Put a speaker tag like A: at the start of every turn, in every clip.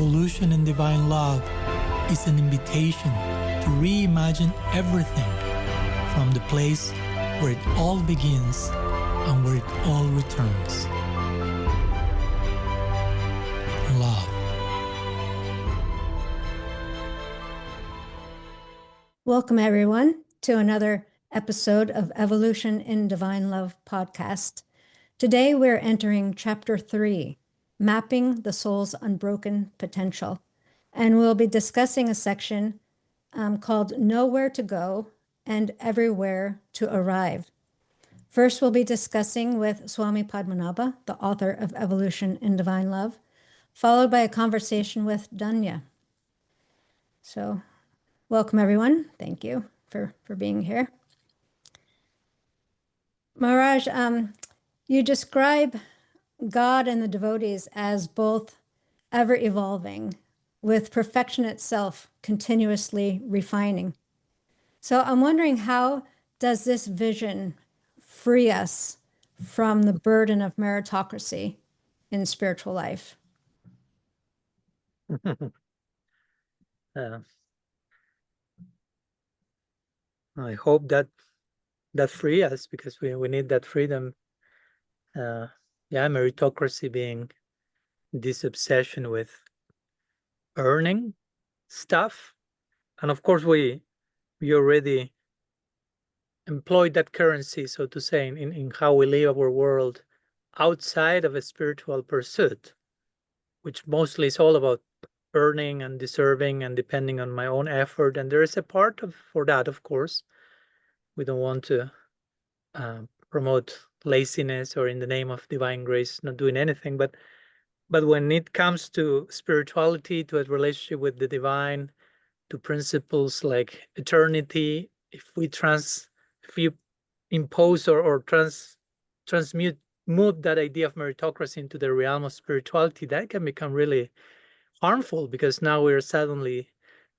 A: Evolution in Divine Love is an invitation to reimagine everything from the place where it all begins and where it all returns. Love.
B: Welcome, everyone, to another episode of Evolution in Divine Love podcast. Today, we're entering Chapter 3, Mapping the Soul's Unbroken Potential. And we'll be discussing a section called Nowhere to Go and Everywhere to Arrive. First, we'll be discussing with Swami Padmanabha, the author of Evolution in Divine Love, followed by a conversation with Dhanya. So, welcome, everyone. Thank you for being here. Maharaj, you describe God and the devotees as both ever-evolving, with perfection itself continuously refining. So I'm wondering, how does this vision free us from the burden of meritocracy in spiritual life?
C: I hope that free us, because we need that freedom. Meritocracy being this obsession with earning stuff, and of course we already employed that currency, so to say, in how we live our world outside of a spiritual pursuit, which mostly is all about earning and deserving and depending on my own effort. And there is a part for that, of course. We don't want to promote laziness or in the name of divine grace not doing anything, but when it comes to spirituality, to a relationship with the divine, to principles like eternity, if you impose or move that idea of meritocracy into the realm of spirituality, that can become really harmful, because now we're suddenly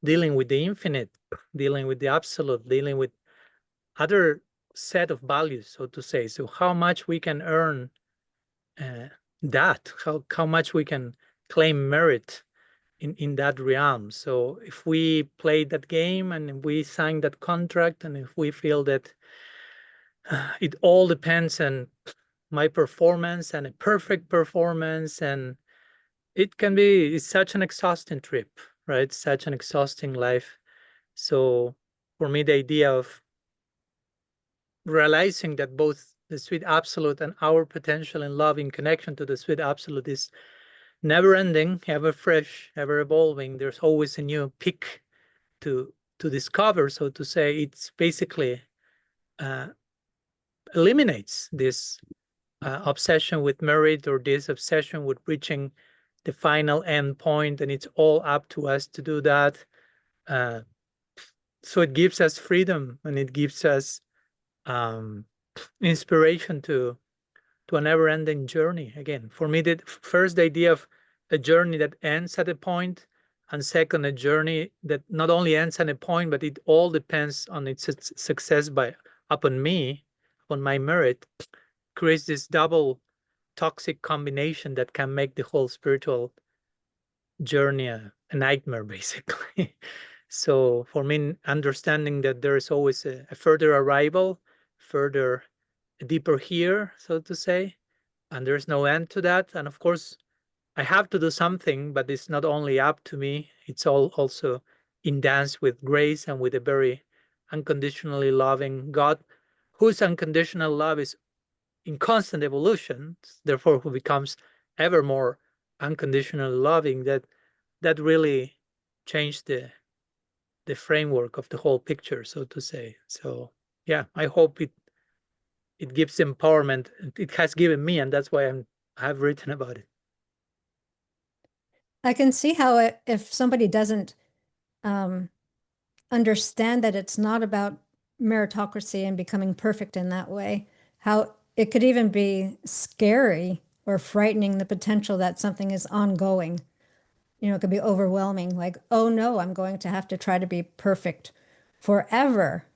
C: dealing with the infinite, dealing with the absolute, dealing with other set of values, so to say. So how much we can earn that, how much we can claim merit in that realm. So if we play that game and if we sign that contract, and if we feel that it all depends on my performance and a perfect performance, and it's such an exhausting trip, right? Such an exhausting life. So for me, the idea of realizing that both the sweet absolute and our potential in love in connection to the sweet absolute is never ending, ever fresh, ever evolving. There's always a new peak to discover, so to say. It's basically eliminates this obsession with merit, or this obsession with reaching the final end point, and it's all up to us to do that. So it gives us freedom, and it gives us inspiration to a never-ending journey. Again, for me, the first idea of a journey that ends at a point, and second, a journey that not only ends at a point, but it all depends on its success upon me, on my merit, creates this double toxic combination that can make the whole spiritual journey a nightmare, basically. So for me, understanding that there is always a further arrival, deeper here, so to say, and there's no end to that. And of course, I have to do something, but it's not only up to me, it's all also in dance with grace and with a very unconditionally loving God, whose unconditional love is in constant evolution, therefore who becomes ever more unconditionally loving. That really changed the framework of the whole picture, so to say. So yeah, I hope it gives empowerment. It has given me, and that's why I've written about it.
B: I can see how if somebody doesn't understand that it's not about meritocracy and becoming perfect in that way, how it could even be scary or frightening, the potential that something is ongoing. It could be overwhelming, like, oh no, I'm going to have to try to be perfect forever.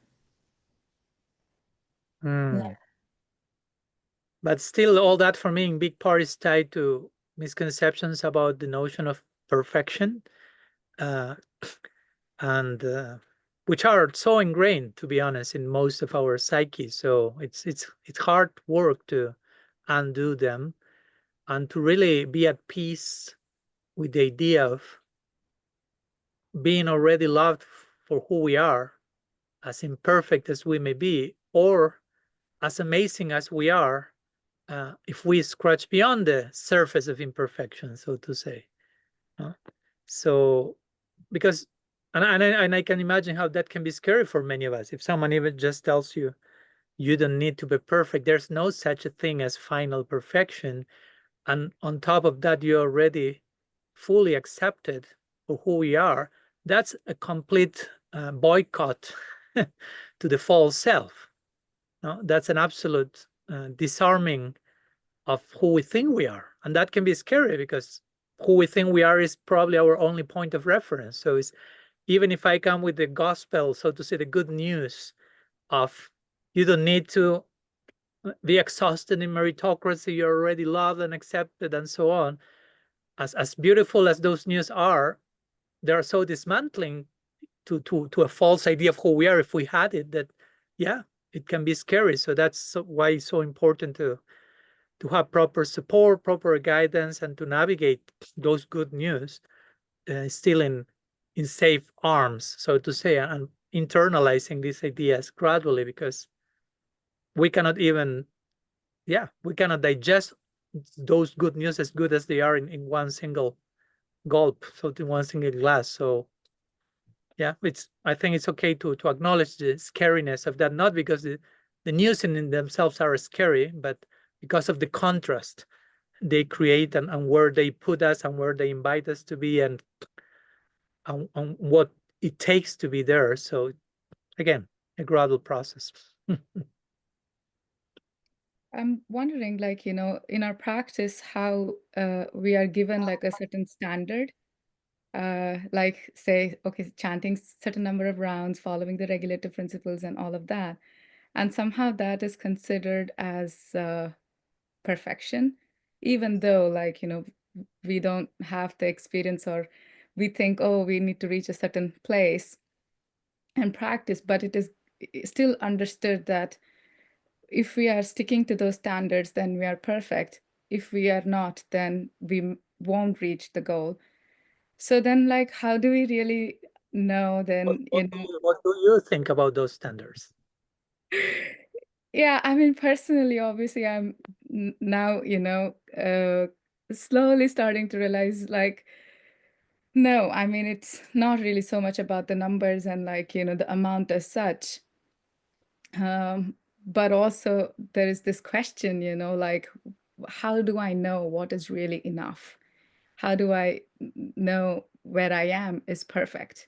C: But still, all that for me in big part is tied to misconceptions about the notion of perfection, and which are so ingrained, to be honest, in most of our psyche. So it's hard work to undo them and to really be at peace with the idea of being already loved for who we are, as imperfect as we may be, or as amazing as we are, if we scratch beyond the surface of imperfection, so to say. So, because, and I can imagine how that can be scary for many of us. If someone even just tells you, you don't need to be perfect, there's no such a thing as final perfection. And on top of that, you're already fully accepted for who we are. That's a complete boycott to the false self. No? That's an absolute disarming of who we think we are. And that can be scary because who we think we are is probably our only point of reference. So it's, even if I come with the gospel, so to say, the good news of you don't need to be exhausted in meritocracy, you're already loved and accepted and so on. As beautiful as those news are, they are so dismantling to a false idea of who we are if we had it, that yeah, it can be scary. So that's why it's so important to have proper support, proper guidance, and to navigate those good news still in safe arms, so to say, and internalizing these ideas gradually, because we cannot even, we cannot digest those good news as good as they are in one single gulp, so in one single glass. So yeah, I think it's okay to acknowledge the scariness of that, not because the news in themselves are scary, but because of the contrast they create and where they put us and where they invite us to be, and what it takes to be there. So again, a gradual process.
D: I'm wondering, like, in our practice, how we are given like a certain standard, like say, okay, chanting certain number of rounds, following the regulative principles and all of that. And somehow that is considered as perfection, even though, like, we don't have the experience, or we think, oh, we need to reach a certain place and practice, but it is still understood that if we are sticking to those standards, then we are perfect. If we are not, then we won't reach the goal. So then, like, how do we really know then,
C: what do you think about those standards?
D: Yeah, I mean, personally, obviously, I'm now, slowly starting to realize, like, no, I mean, it's not really so much about the numbers and, like, the amount as such. But also there is this question, like, how do I know what is really enough? How do I know where I am is perfect?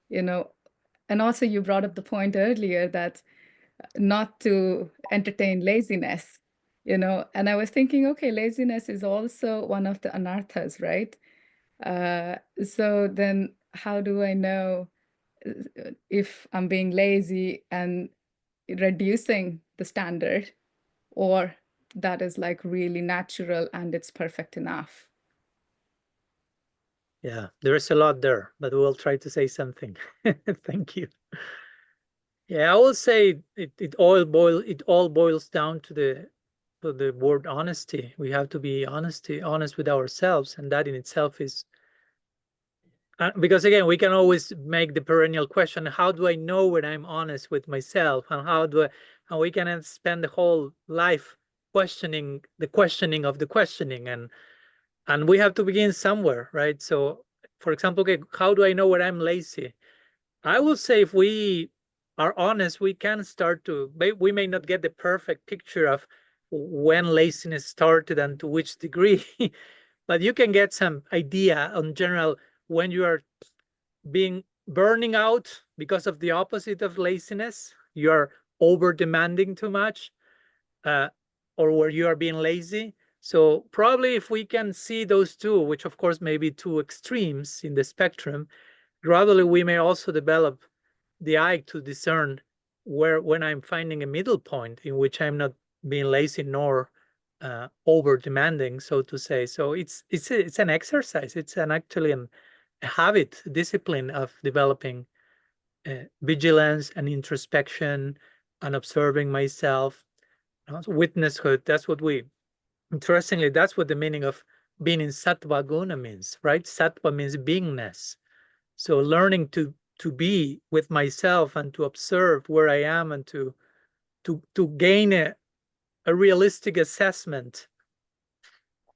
D: And also you brought up the point earlier that not to entertain laziness, and I was thinking, okay, laziness is also one of the anarthas, right? So then how do I know if I'm being lazy and reducing the standard, or that is like really natural and it's perfect enough?
C: Yeah, there is a lot there, but we'll try to say something. Thank you. Yeah, I will say it all boils down to the word honesty. We have to be honest with ourselves, and that in itself is because again, we can always make the perennial question: how do I know when I'm honest with myself? And and we can spend the whole life questioning the questioning of the questioning, and we have to begin somewhere, right? So, for example, okay, how do I know when I'm lazy? I will say if we are honest, we can start to, we may not get the perfect picture of when laziness started and to which degree, but you can get some idea on general when you are burning out because of the opposite of laziness. You are over demanding too much, or where you are being lazy. So probably if we can see those two, which of course may be two extremes in the spectrum, gradually we may also develop the eye to discern when I'm finding a middle point in which I'm not being lazy nor over demanding, so to say. So it's an exercise. It's actually a habit, discipline of developing vigilance and introspection and observing myself. So witnesshood. That's what interestingly, that's what the meaning of being in sattva guna means, right? Sattva means beingness. So learning to be with myself and to observe where I am and to gain a realistic assessment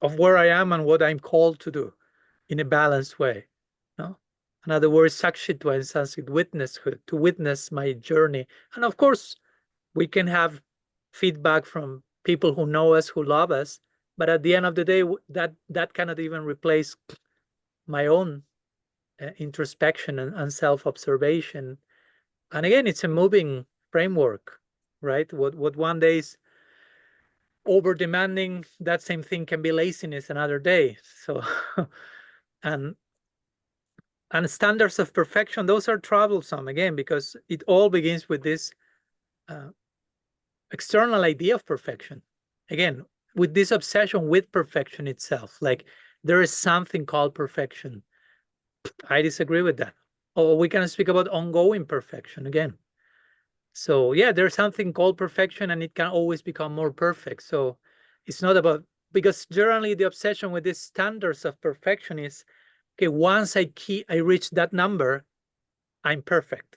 C: of where I am and what I'm called to do in a balanced way. No? In other words, sakshitva in Sanskrit, witnesshood, to witness my journey. And of course, we can have feedback from people who know us, who love us, but at the end of the day, that cannot even replace my own introspection and self-observation. And again, it's a moving framework, right? What one day is over demanding, that same thing can be laziness another day. So and standards of perfection, those are troublesome again, because it all begins with this external idea of perfection. Again, with this obsession with perfection itself, like there is something called perfection. I disagree with that. Or we can speak about ongoing perfection again. So yeah, there's something called perfection, and it can always become more perfect. So it's not about, because generally the obsession with these standards of perfection is, okay, once I reach that number, I'm perfect.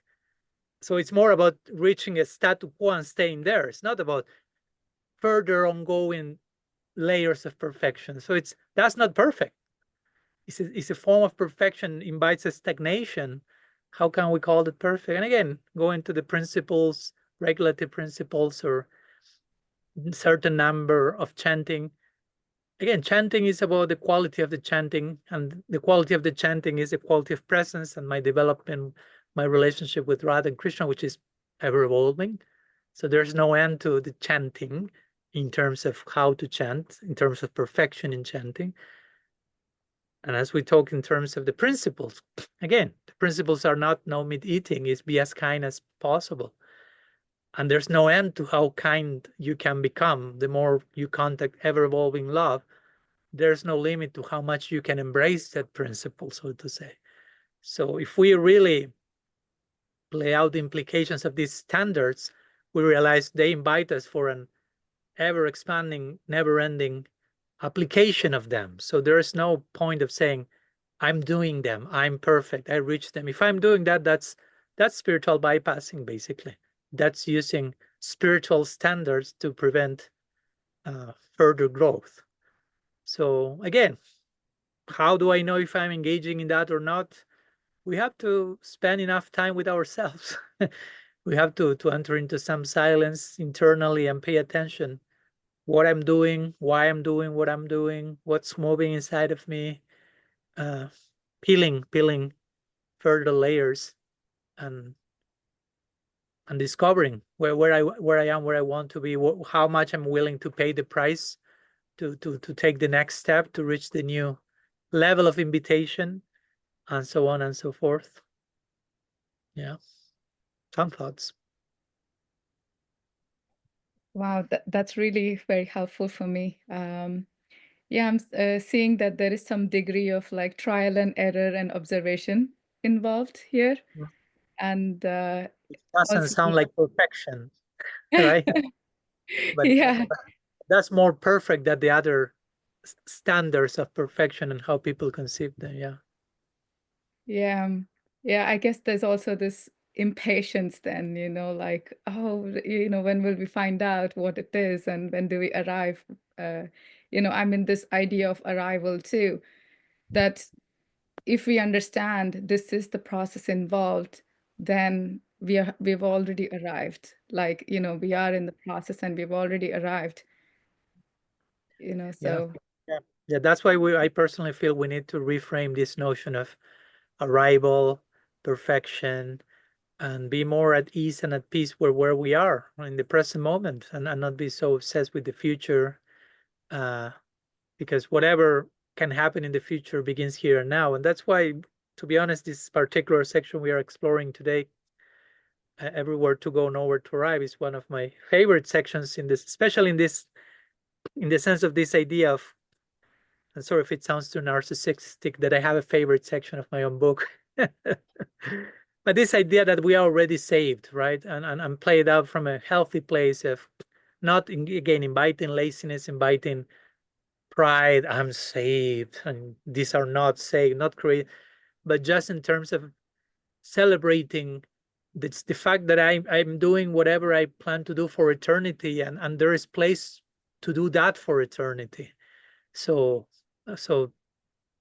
C: So it's more about reaching a status quo and staying there. It's not about further ongoing layers of perfection. So that's not perfect. It's a form of perfection, invites a stagnation. How can we call it perfect? And again, going to the principles, regulative principles, or certain number of chanting. Again, chanting is about the quality of the chanting, and the quality of the chanting is the quality of presence and my development, my relationship with Radha and Krishna, which is ever evolving. So there's no end to the chanting in terms of how to chant, in terms of perfection in chanting. And as we talk in terms of the principles, again, the principles are not no meat eating, it's be as kind as possible. And there's no end to how kind you can become. The more you contact ever-evolving love, there's no limit to how much you can embrace that principle, so to say. So if we really play out the implications of these standards, we realize they invite us for an ever-expanding, never-ending application of them. So there is no point of saying, I'm doing them, I'm perfect, I reached them. If I'm doing that, that's spiritual bypassing, basically. That's using spiritual standards to prevent further growth. So again, how do I know if I'm engaging in that or not? We have to spend enough time with ourselves. We have to enter into some silence internally and pay attention. What I'm doing, why I'm doing what I'm doing, what's moving inside of me, peeling further layers, and discovering where I am, where I want to be, how much I'm willing to pay the price to take the next step to reach the new level of invitation, and so on and so forth. Yeah, some thoughts.
D: Wow, that's really very helpful for me. Yeah, I'm seeing that there is some degree of like trial and error and observation involved here.
C: Yeah.
D: And
C: It doesn't
D: also,
C: sound like perfection, right? But
D: yeah,
C: that's more perfect than the other standards of perfection and how people conceive them. Yeah.
D: yeah, yeah, I guess there's also this impatience then, like, oh, when will we find out what it is and when do we arrive? I'm in this idea of arrival too, that if we understand this is the process involved, then we've already arrived. Like, we are in the process and we've already arrived,
C: Yeah.
D: so
C: Yeah. That's why I personally feel we need to reframe this notion of arrival, perfection, and be more at ease and at peace where we are in the present moment, and not be so obsessed with the future, because whatever can happen in the future begins here and now. And that's why, to be honest, this particular section we are exploring today, everywhere to go, nowhere to arrive, is one of my favorite sections in this, especially in this in the sense of this idea of, and sorry if it sounds too narcissistic, that I have a favorite section of my own book. But this idea that we are already saved, right? And played out from a healthy place of not, again, inviting laziness, inviting pride, I'm saved, and these are not saved, not created, but just in terms of celebrating the fact that I'm doing whatever I plan to do for eternity, and there is place to do that for eternity. So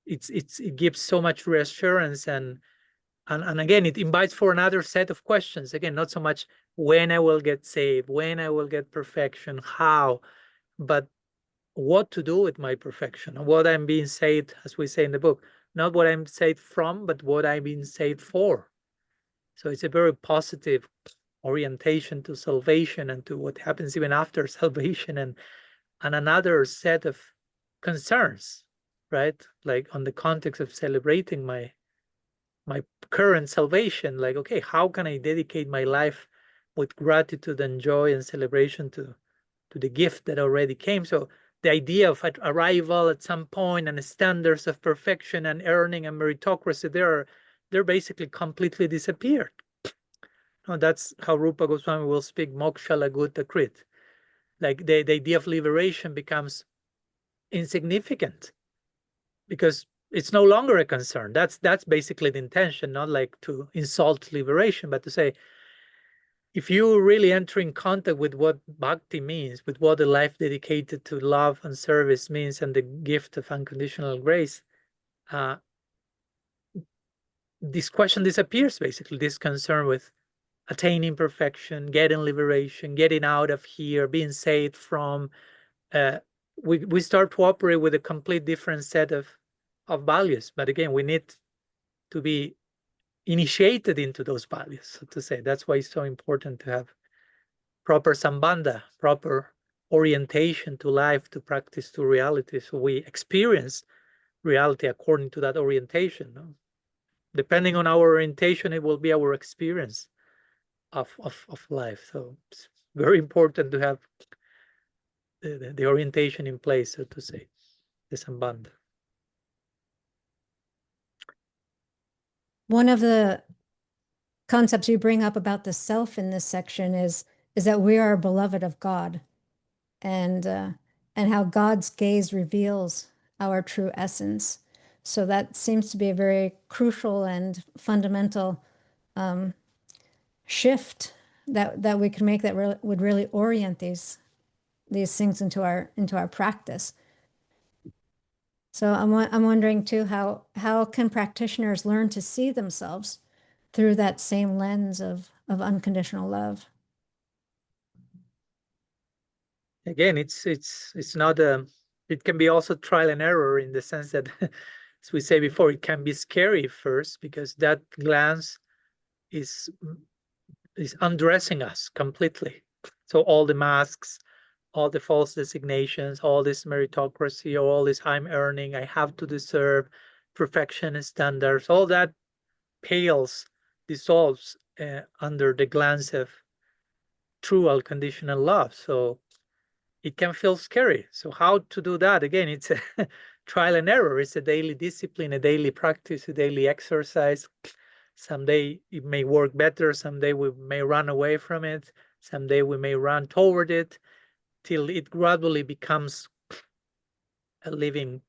C: it gives so much reassurance, and again, it invites for another set of questions. Again, not so much when I will get saved, when I will get perfection, how, but what to do with my perfection, and what I'm being saved, as we say in the book, not what I'm saved from, but what I'm being saved for. So it's a very positive orientation to salvation and to what happens even after salvation, and another set of concerns, right? Like on the context of celebrating my current salvation, like, okay, how can I dedicate my life with gratitude and joy and celebration to the gift that already came? So the idea of arrival at some point and the standards of perfection and earning and meritocracy, they're basically completely disappeared. No, that's how Rupa Goswami will speak, moksha laguta krit. Like the idea of liberation becomes insignificant because it's no longer a concern. That's basically the intention, not like to insult liberation, but to say, if you really enter in contact with what bhakti means, with what a life dedicated to love and service means, and the gift of unconditional grace, this question disappears, basically, this concern with attaining perfection, getting liberation, getting out of here, being saved from. We start to operate with a complete different set of values. But again, we need to be initiated into those values, so to say. That's why it's so important to have proper sambandha, proper orientation to life, to practice, to reality. So we experience reality according to that orientation. No? Depending on our orientation, it will be our experience of life. So it's very important to have the orientation in place, so to say, the sambandha.
B: One of the concepts you bring up about the self in this section is that we are beloved of God, and how God's gaze reveals our true essence. So that seems to be a very crucial and fundamental shift that we can make, that would really orient these things into our practice. So I'm wondering too, how can practitioners learn to see themselves through that same lens of unconditional love?
C: Again, it's not it can be also trial and error, in the sense that, as we say before, it can be scary first, because that glance is undressing us completely. So all the masks, all the false designations, all this meritocracy, all this I'm earning, I have to deserve, perfectionist standards, all that pales, dissolves under the glance of true unconditional love. So it can feel scary. So how to do that? Again, it's a trial and error. It's a daily discipline, a daily practice, a daily exercise. Someday it may work better. Someday we may run away from it. Someday we may run toward it, till it gradually becomes a living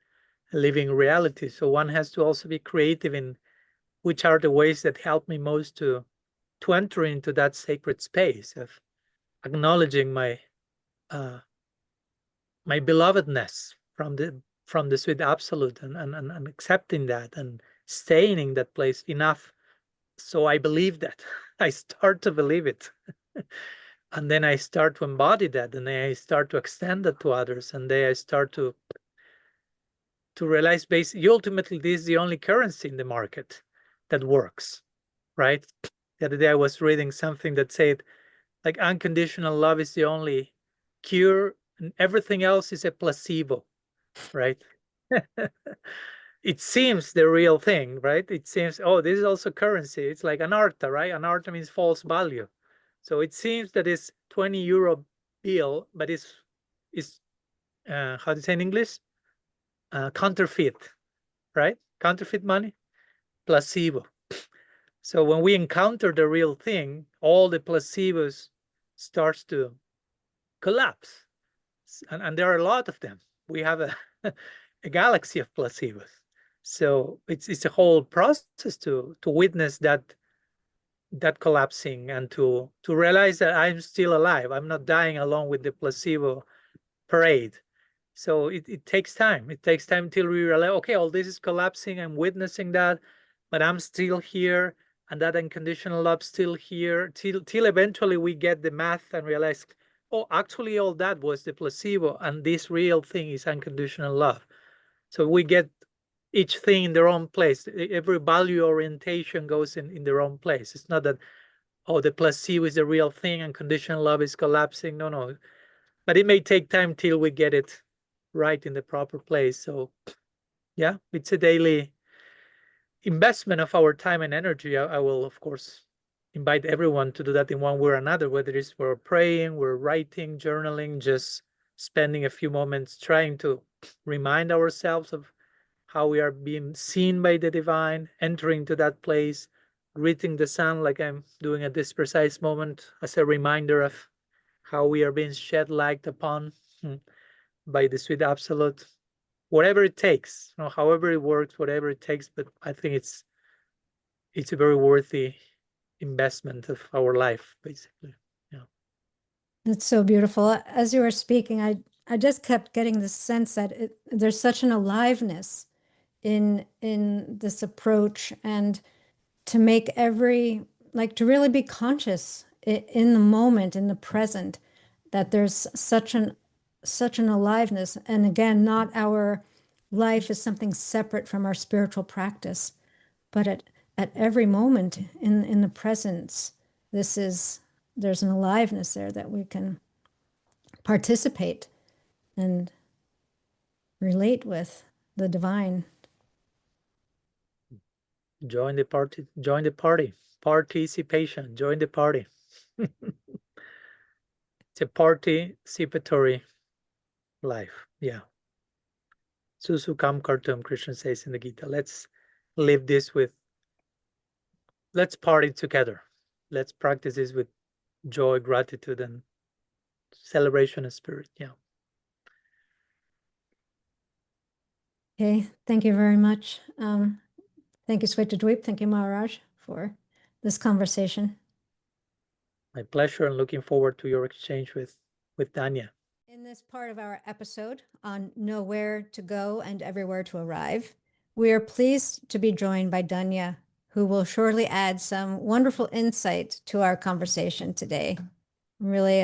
C: reality. So one has to also be creative in which are the ways that help me most to enter into that sacred space of acknowledging my my belovedness from the sweet absolute, and accepting that and staying in that place enough so I believe that. I start to believe it. And then I start to embody that, and then I start to extend that to others, and then I start to realize, basically, ultimately, this is the only currency in the market that works, right? The other day I was reading something that said, like, unconditional love is the only cure, and everything else is a placebo, right? It seems the real thing, right? It seems, oh, this is also currency. It's like anartha, right? Anartha means false value. So it seems that it's 20 euro bill, but it's how do you say in English? Counterfeit, right? Counterfeit money, placebo. So when we encounter the real thing, all the placebos starts to collapse. And there are a lot of them. We have a galaxy of placebos. So it's a whole process to witness that collapsing and to realize that I'm still alive. I'm not dying along with the placebo parade. So it takes time. It takes time till we realize, okay, all this is collapsing. I'm witnessing that, but I'm still here, and that unconditional love still here. Till eventually we get the math and realize, oh, actually all that was the placebo, and this real thing is unconditional love. So we get each thing in their own place. Every value orientation goes in their own place. It's not that, oh, the placebo is the real thing and conditional love is collapsing. No. But it may take time till we get it right in the proper place. So yeah, it's a daily investment of our time and energy. I will, of course, invite everyone to do that in one way or another, whether it's we're praying, we're writing, journaling, just spending a few moments trying to remind ourselves of how we are being seen by the divine, entering to that place, greeting the sun like I'm doing at this precise moment as a reminder of how we are being shed light upon by the sweet absolute. Whatever it takes, however it works, whatever it takes, but I think it's a very worthy investment of our life, basically. Yeah.
B: That's so beautiful. As you were speaking, I just kept getting the sense that there's such an aliveness in this approach, and to make to really be conscious in the moment, in the present, that there's such an aliveness. And again, not our life is something separate from our spiritual practice, but at every moment in the presence, there's an aliveness there that we can participate and relate with the divine.
C: Join the party. Join the party. Participation. Join the party. It's a participatory life. Yeah. Susu Kam Kartum, Krishna says in the Gita. Let's live this let's party together. Let's practice this with joy, gratitude, and celebration of spirit. Yeah.
B: Okay, thank you very much. Thank you, Swetadweep. Thank you, Maharaj, for this conversation.
C: My pleasure, and looking forward to your exchange with Dhanya.
B: In this part of our episode on Nowhere to Go and Everywhere to Arrive, we are pleased to be joined by Dhanya, who will shortly add some wonderful insight to our conversation today. I'm really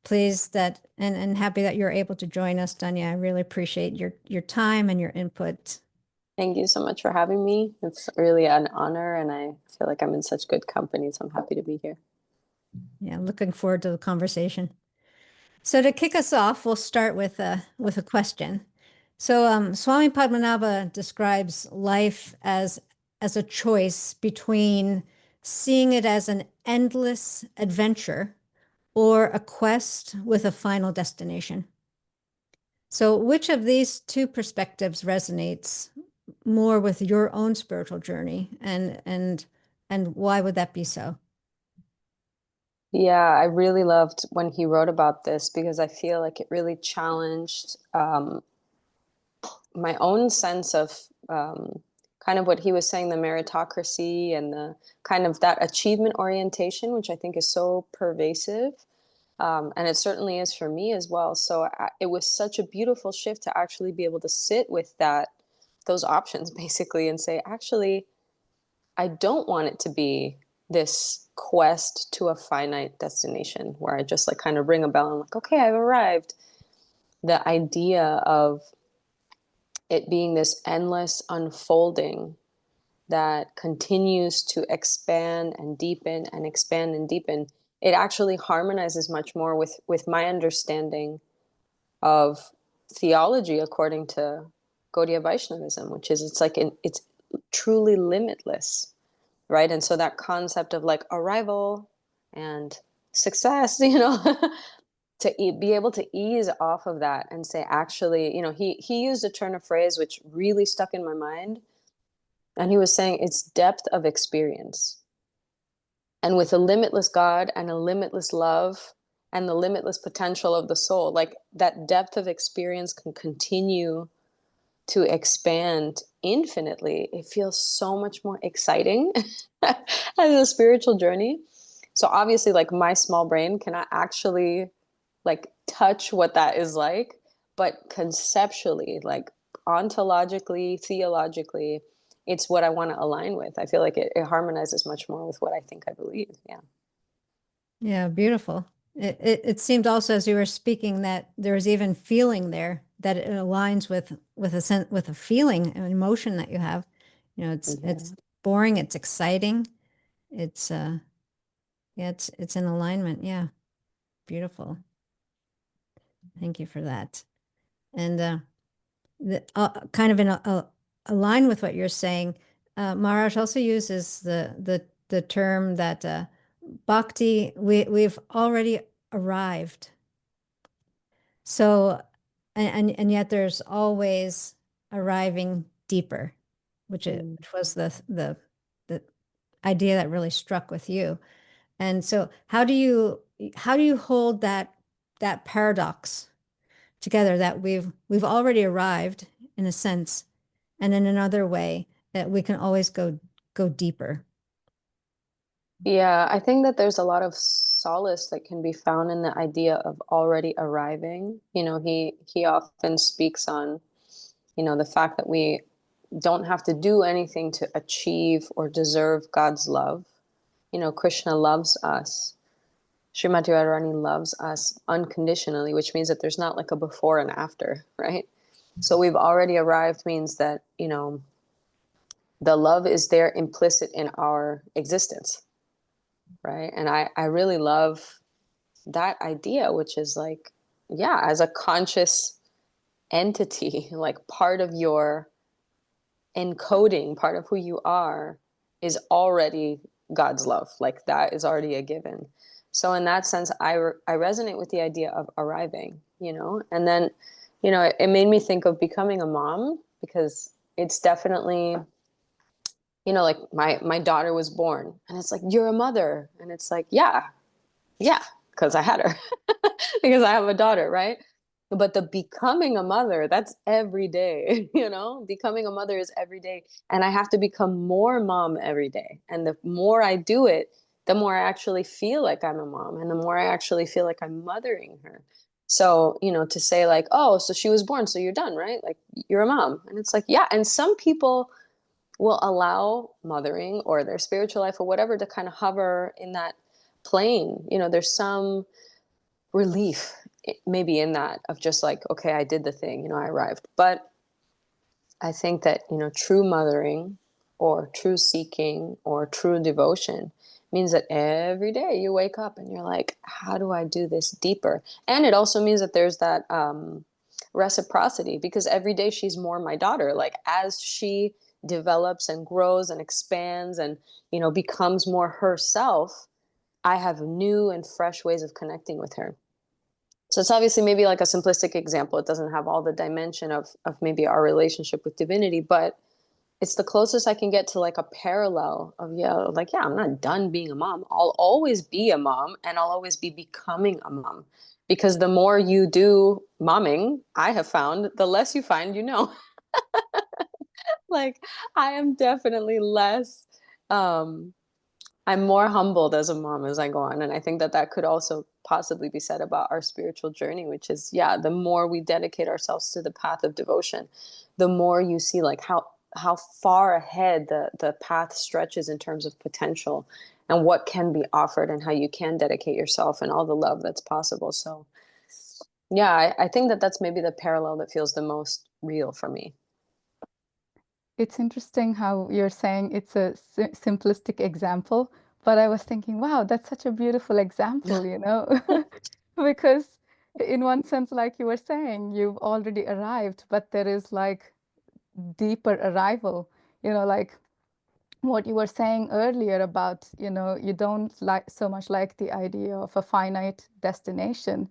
B: pleased that and happy that you're able to join us, Dhanya. I really appreciate your time and your input.
E: Thank you so much for having me. It's really an honor, and I feel like I'm in such good company, so I'm happy to be here.
B: Yeah, looking forward to the conversation. So to kick us off, we'll start with a question. So Swami Padmanabha describes life as a choice between seeing it as an endless adventure or a quest with a final destination. So which of these two perspectives resonates more with your own spiritual journey, and why would that be so?
E: Yeah, I really loved when he wrote about this, because I feel like it really challenged my own sense of kind of what he was saying, the meritocracy and the kind of that achievement orientation, which I think is so pervasive. And it certainly is for me as well. So it was such a beautiful shift to actually be able to sit with those options basically and say, actually, I don't want it to be this quest to a finite destination where I just like kind of ring a bell and I'm like, okay, I've arrived. The idea of it being this endless unfolding that continues to expand and deepen and expand and deepen, it actually harmonizes much more with my understanding of theology according to Gaudiya Vaishnavism, which is it's truly limitless, right? And so that concept of like arrival and success, be able to ease off of that and say, actually, he used a turn of phrase which really stuck in my mind. And he was saying it's depth of experience. And with a limitless God and a limitless love and the limitless potential of the soul, like that depth of experience can continue to expand infinitely. It feels so much more exciting as a spiritual journey. So obviously, like, my small brain cannot actually like touch what that is like, but conceptually, like ontologically, theologically, it's what I want to align with. I feel like it harmonizes much more with what I think I believe. Yeah.
B: Yeah, beautiful. It seemed also as you were speaking that there was even feeling there, that it aligns with a feeling, an emotion that you have. It's boring, it's exciting, it's it's in alignment. Yeah, beautiful. Thank you for that. And kind of in a line with what you're saying, Maharaj also uses the term that bhakti, we've already arrived. So, and yet there's always arriving deeper, which was the idea that really struck with you. And so, how do you hold that paradox together, that we've already arrived in a sense, and in another way that we can always go deeper?
E: Yeah, I think that there's a lot of solace that can be found in the idea of already arriving. He often speaks on, the fact that we don't have to do anything to achieve or deserve God's love. Krishna loves us. Srimati Radharani loves us unconditionally, which means that there's not like a before and after, right? So we've already arrived means that, the love is there implicit in our existence, right? And I really love that idea, which is like, yeah, as a conscious entity, like part of your encoding, part of who you are is already God's love. Like that is already a given. So in that sense, I resonate with the idea of arriving, and then, it made me think of becoming a mom, because it's definitely, like my daughter was born and it's like, you're a mother. And it's like, yeah, because I had her, because I have a daughter, right? But the becoming a mother, that's every day. Becoming a mother is every day. And I have to become more mom every day. And the more I do it, the more I actually feel like I'm a mom, and the more I actually feel like I'm mothering her. So, to say like, oh, so she was born, so you're done, right? Like, you're a mom. And it's like, yeah. And some people will allow mothering or their spiritual life or whatever to kind of hover in that plane. There's some relief maybe in that, of just like, okay, I did the thing, I arrived. But I think that, true mothering or true seeking or true devotion means that every day you wake up and you're like, how do I do this deeper? And it also means that there's that reciprocity, because every day she's more my daughter. Like, as she develops and grows and expands and, becomes more herself, I have new and fresh ways of connecting with her. So it's obviously maybe like a simplistic example. It doesn't have all the dimension of maybe our relationship with divinity, but it's the closest I can get to like a parallel of, like, yeah, I'm not done being a mom. I'll always be a mom, and I'll always be becoming a mom. Because the more you do momming, I have found, the less you find, like, I am definitely less, I'm more humbled as a mom as I go on. And I think that that could also possibly be said about our spiritual journey, which is, yeah, the more we dedicate ourselves to the path of devotion, the more you see like how far ahead the path stretches in terms of potential and what can be offered and how you can dedicate yourself and all the love that's possible. So yeah, I think that that's maybe the parallel that feels the most real for me.
D: It's interesting how you're saying it's a simplistic example, but I was thinking, wow, that's such a beautiful example, because in one sense, like you were saying, you've already arrived, but there is like deeper arrival, like what you were saying earlier about, you don't like so much like the idea of a finite destination.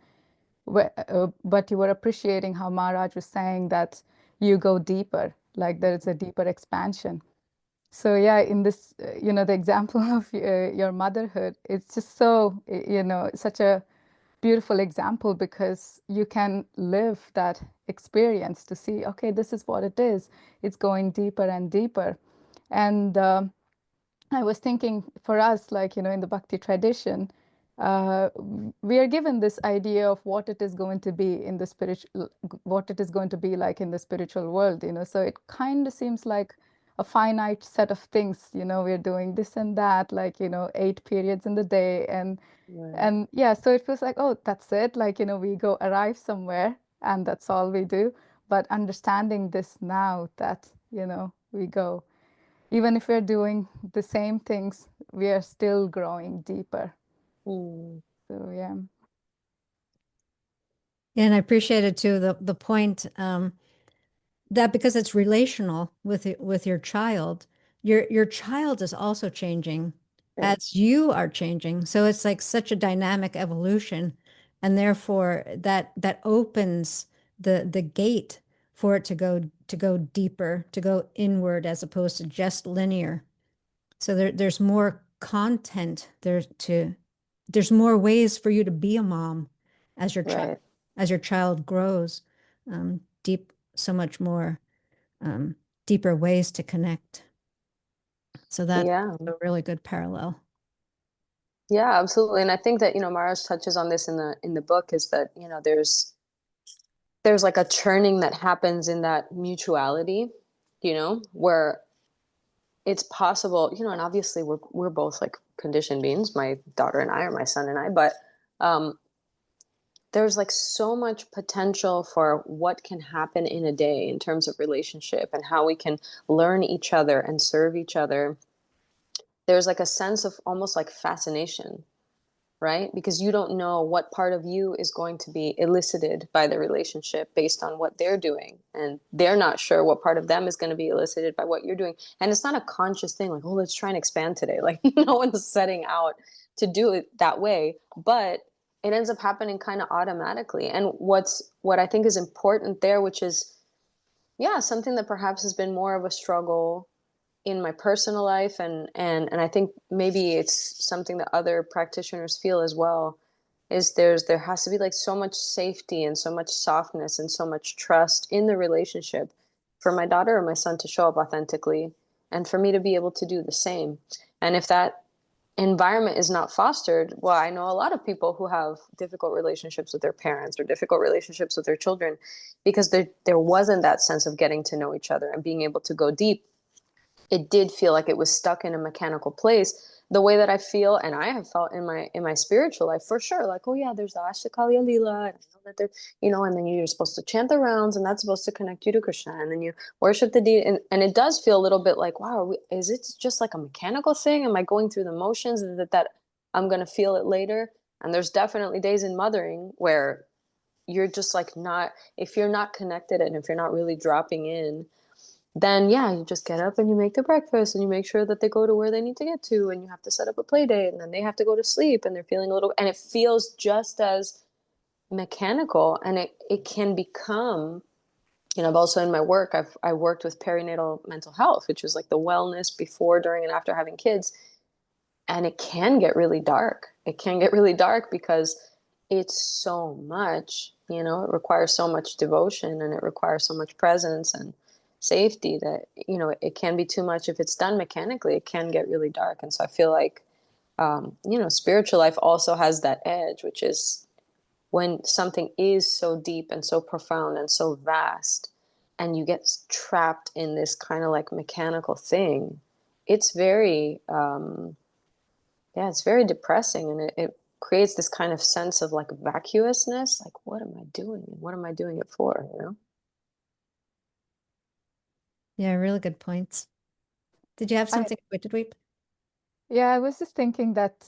D: but you were appreciating how Maharaj was saying that you go deeper, like there is a deeper expansion. So yeah, in this, the example of your motherhood, it's just so, such a beautiful example, because you can live that experience to see, okay, this is what it is. It's going deeper and deeper. And I was thinking for us, like, in the Bhakti tradition, we are given this idea of what it is going to be in the spiritual, what it is going to be like in the spiritual world, So it kind of seems like a finite set of things, we're doing this and that, like, 8 periods in the day. And yeah, so it feels like, oh, that's it. Like, we go arrive somewhere and that's all we do. But understanding this now that, we go, even if we're doing the same things, we are still growing deeper.
E: Mm.
D: So yeah.
B: And I appreciated too the point that because it's relational with your child, your child is also changing
E: Right.
B: as you are changing. So it's like such a dynamic evolution, and therefore that opens the gate for it to go deeper, to go inward as opposed to just linear. So there's more content there's more ways for you to be a mom as your child
E: Right.
B: as your child grows, so much more deeper ways to connect. So that's
E: Yeah.
B: a really good parallel.
E: Yeah, absolutely. And I think that, Maharaj touches on this in the book, is that, there's like a churning that happens in that mutuality, where it's possible, and obviously we're both like conditioned beings, my daughter and I, or my son and I, but there's like so much potential for what can happen in a day in terms of relationship and how we can learn each other and serve each other. There's like a sense of almost like fascination, right? Because you don't know what part of you is going to be elicited by the relationship based on what they're doing. And they're not sure what part of them is going to be elicited by what you're doing. And it's not a conscious thing like, oh, let's try and expand today. Like no one's setting out to do it that way, but it ends up happening kind of automatically. And what I think is important there, which is, yeah, something that perhaps has been more of a struggle in my personal life, and I think maybe it's something that other practitioners feel as well, is there has to be like so much safety and so much softness and so much trust in the relationship for my daughter or my son to show up authentically, and for me to be able to do the same. And if that environment is not fostered, well, I know a lot of people who have difficult relationships with their parents or difficult relationships with their children because there wasn't that sense of getting to know each other and being able to go deep. It did feel like it was stuck in a mechanical place, the way that I feel and I have felt in my spiritual life, for sure. Like, oh yeah, there's the Ashtakalya Lila, and I know that there, and then you're supposed to chant the rounds, and that's supposed to connect you to Krishna, and then you worship the deity, and it does feel a little bit like, wow, is it just like a mechanical thing? Am I going through the motions that I'm going to feel it later? And there's definitely days in mothering where you're just like not, if you're not connected and if you're not really dropping in, then yeah, you just get up and you make the breakfast and you make sure that they go to where they need to get to, and you have to set up a play date, and then they have to go to sleep, and they're feeling a little, and it feels just as mechanical. And it can become, I've also in my work, I worked with perinatal mental health, which is like the wellness before, during, and after having kids. And it can get really dark. It can get really dark because it's so much, it requires so much devotion, and it requires so much presence and safety that, it can be too much. If it's done mechanically, it can get really dark. And so I feel like, spiritual life also has that edge, which is when something is so deep and so profound and so vast, and you get trapped in this kind of like mechanical thing, it's very, yeah, it's very depressing, and it creates this kind of sense of like vacuousness, like, what am I doing? And what am I doing it for,
B: Yeah, really good points. Did you have
D: I,
B: something? Wait, did we?
D: yeah, I was just thinking that,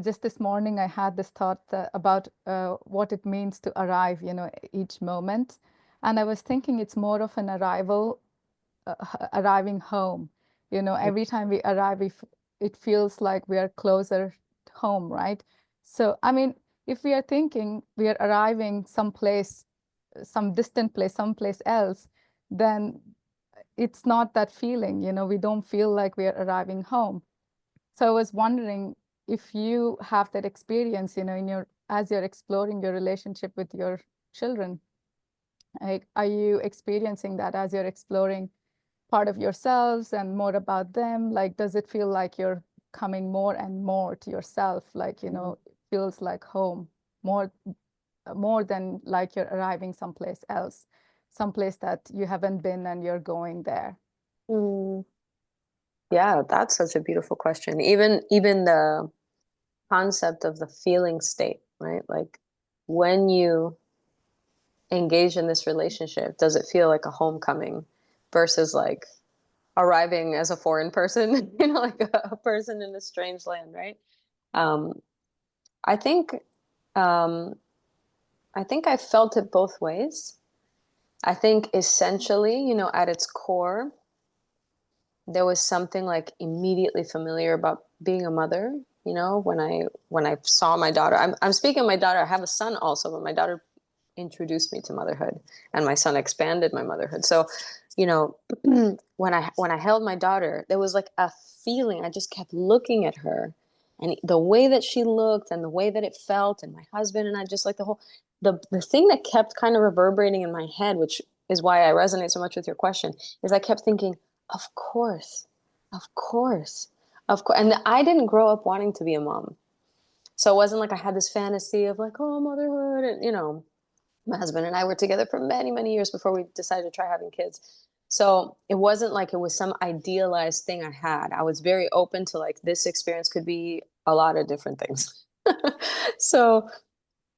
D: just this morning I had this thought about what it means to arrive, each moment. And I was thinking it's more of an arriving home. Every time we arrive, it feels like we are closer to home, right? So, I mean, if we are thinking we are arriving someplace, some distant place, someplace else, then it's not that feeling, you know, we don't feel like we are arriving home. So I was wondering if you have that experience, you know, in your, as you're exploring your relationship with your children, like, are you experiencing that as you're exploring part of yourselves and more about them? Like, does it feel like you're coming more and more to yourself? Like, you know, it feels like home more than like you're arriving someplace else, someplace that you haven't been and you're going there.
E: Mm. Yeah, that's such a beautiful question. Even the concept of the feeling state, right? Like, when you engage in this relationship, does it feel like a homecoming versus like arriving as a foreign person, you know, like a person in a strange land, right? I think um, I felt it both ways. I think essentially, you know, at its core, there was something like immediately familiar about being a mother. You know, when I saw my daughter, I'm speaking of my daughter. I have a son also, but my daughter introduced me to motherhood, and my son expanded my motherhood. So, you know, when I held my daughter, there was like a feeling. I just kept looking at her, and the way that she looked, and the way that it felt, and my husband and I, just like the thing that kept kind of reverberating in my head, which is why I resonate so much with your question, is I kept thinking, of course, of course, of course. And I didn't grow up wanting to be a mom. So it wasn't like I had this fantasy of like, oh, motherhood. And, you know, my husband and I were together for many, many years before we decided to try having kids. So it wasn't like it was some idealized thing I had. I was very open to like, this experience could be a lot of different things. So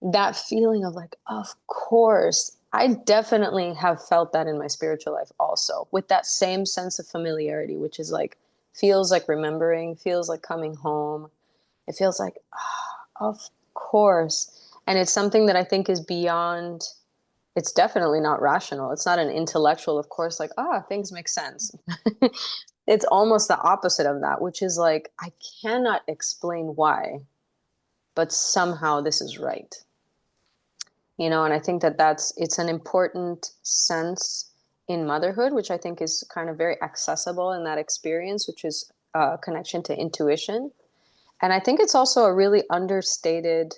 E: that feeling of like, of course, I definitely have felt that in my spiritual life also, with that same sense of familiarity, which is like, feels like remembering, feels like coming home. It feels like, of course. And it's something that I think is beyond, it's definitely not rational. It's not an intellectual, of course, like, things make sense. It's almost the opposite of that, which is like, I cannot explain why, but somehow this is right. You know, and I think that it's an important sense in motherhood, which I think is kind of very accessible in that experience, which is a connection to intuition. And I think it's also a really understated,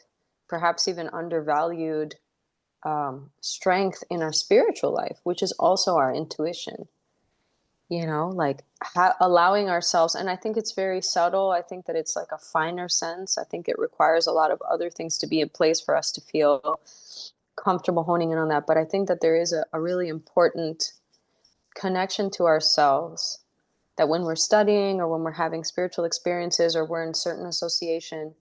E: perhaps even undervalued strength in our spiritual life, which is also our intuition. You know, like allowing ourselves, and I think it's very subtle. I think that it's like a finer sense. I think it requires a lot of other things to be in place for us to feel comfortable honing in on that. But I think that there is a really important connection to ourselves, that when we're studying or when we're having spiritual experiences or we're in certain association,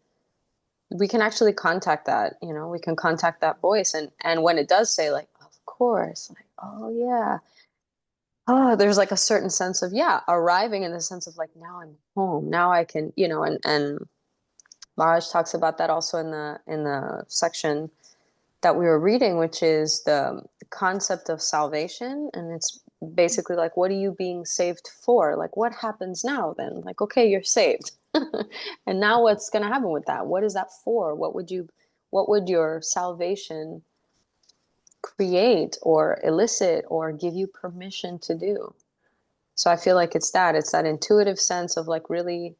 E: we can actually contact that, you know, we can contact that voice. And when it does say like, of course, like, oh yeah, there's like a certain sense of, yeah, arriving in the sense of like, now I'm home, now I can, you know, and Maharaj talks about that also in the section that we were reading, which is the concept of salvation. And it's basically like, what are you being saved for? Like, what happens now then? Like, okay, you're saved. And now what's going to happen with that? What is that for? What would your salvation create or elicit or give you permission to do? So I feel like it's that intuitive sense of like really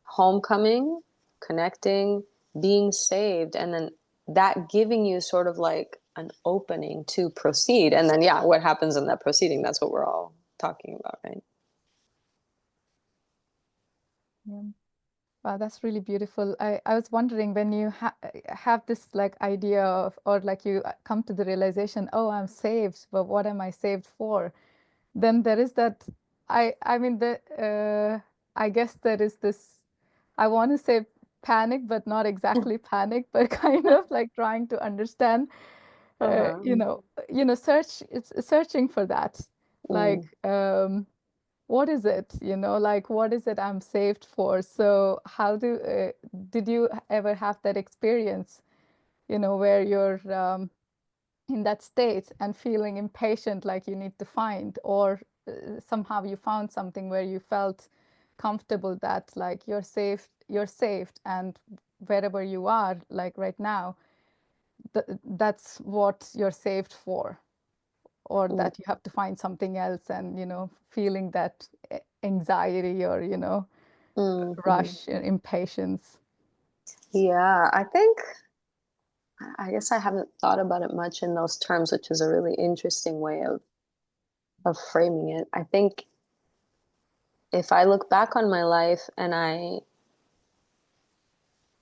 E: homecoming, connecting, being saved, and then that giving you sort of like an opening to proceed. And then, yeah, what happens in that proceeding, that's what we're all talking about, right?
D: Yeah. Wow, that's really beautiful. I was wondering, when you have this like idea of, or like you come to the realization, oh, I'm saved, but what am I saved for? Then there is that, I mean, I guess there is this, I want to say panic, but not exactly panic, but kind of like trying to understand, you know, it's searching for that. Like, what is it, you know, like, what is it I'm saved for? So how did you ever have that experience, you know, where you're in that state and feeling impatient, like you need to find, or somehow you found something where you felt comfortable that like you're saved, and wherever you are, like right now, that's what you're saved for, or that you have to find something else, and feeling that anxiety or rush and impatience.
E: Yeah, I guess I haven't thought about it much in those terms, which is a really interesting way of framing it. I think if I look back on my life and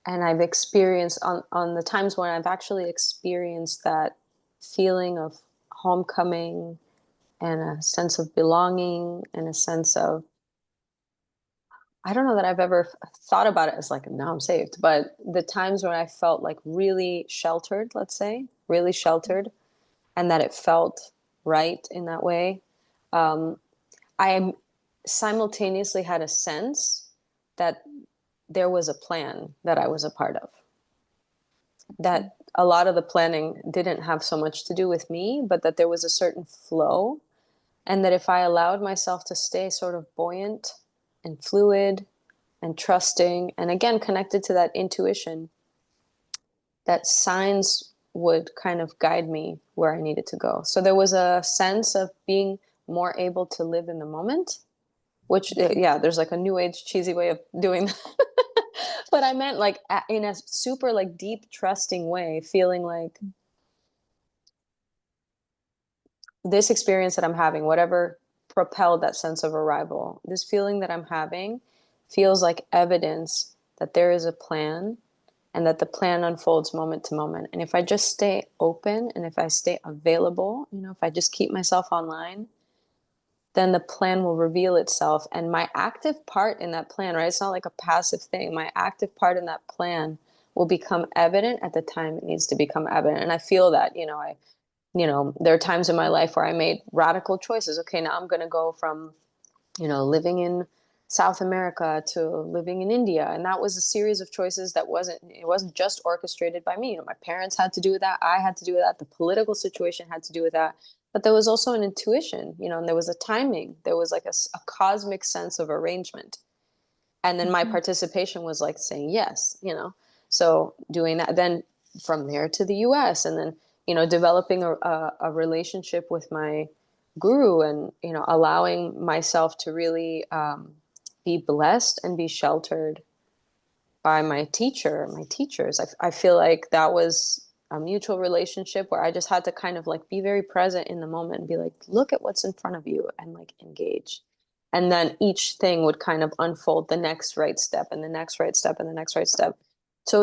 E: I've experienced on the times when I've actually experienced that feeling of homecoming and a sense of belonging and a sense of, I don't know that I've ever thought about it as like, now I'm saved, but the times when I felt like really sheltered, let's say, really sheltered, and that it felt right in that way, I simultaneously had a sense that there was a plan that I was a part of. That a lot of the planning didn't have so much to do with me, but that there was a certain flow, and that if I allowed myself to stay sort of buoyant and fluid and trusting, and again, connected to that intuition, that signs would kind of guide me where I needed to go. So there was a sense of being more able to live in the moment, which, yeah, there's like a new age cheesy way of doing that. But I meant like in a super like deep trusting way, feeling like this experience that I'm having, whatever propelled that sense of arrival, this feeling that I'm having feels like evidence that there is a plan and that the plan unfolds moment to moment. And if I just stay open and if I stay available, if I just keep myself online, then the plan will reveal itself. And my active part in that plan, right? It's not like a passive thing. My active part in that plan will become evident at the time it needs to become evident. And I feel that, there are times in my life where I made radical choices. Okay, now I'm going to go from, living in South America to living in India. And that was a series of choices that it wasn't just orchestrated by me. My parents had to do with that. I had to do with that. The political situation had to do with that. But there was also an intuition, and there was a timing. There was like a cosmic sense of arrangement. And then my participation was like saying yes, So doing that, then from there to the US, and then, developing a relationship with my guru, and, allowing myself to really be blessed and be sheltered by my teachers. I feel like that was a mutual relationship where I just had to kind of like be very present in the moment and be like, look at what's in front of you and like engage. And then each thing would kind of unfold the next right step and the next right step and the next right step. So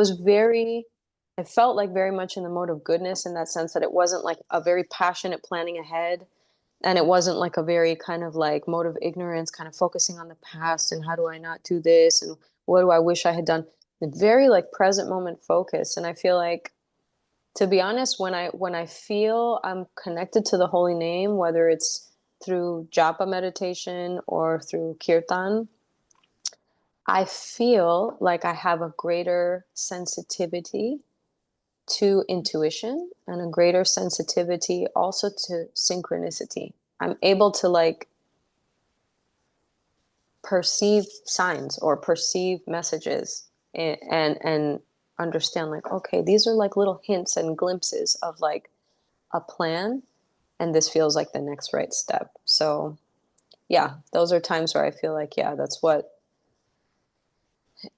E: I felt like very much in the mode of goodness, in that sense that it wasn't like a very passionate planning ahead. And it wasn't like a very kind of like mode of ignorance, kind of focusing on the past and how do I not do this and what do I wish I had done. The very like present moment focus. And I feel like, to be honest, when I feel I'm connected to the holy name, whether it's through japa meditation or through kirtan, I feel like I have a greater sensitivity to intuition and a greater sensitivity also to synchronicity. I'm able to like perceive signs or perceive messages and understand like, okay, these are like little hints and glimpses of like a plan, and this feels like the next right step. So yeah, those are times where I feel like, yeah, that's what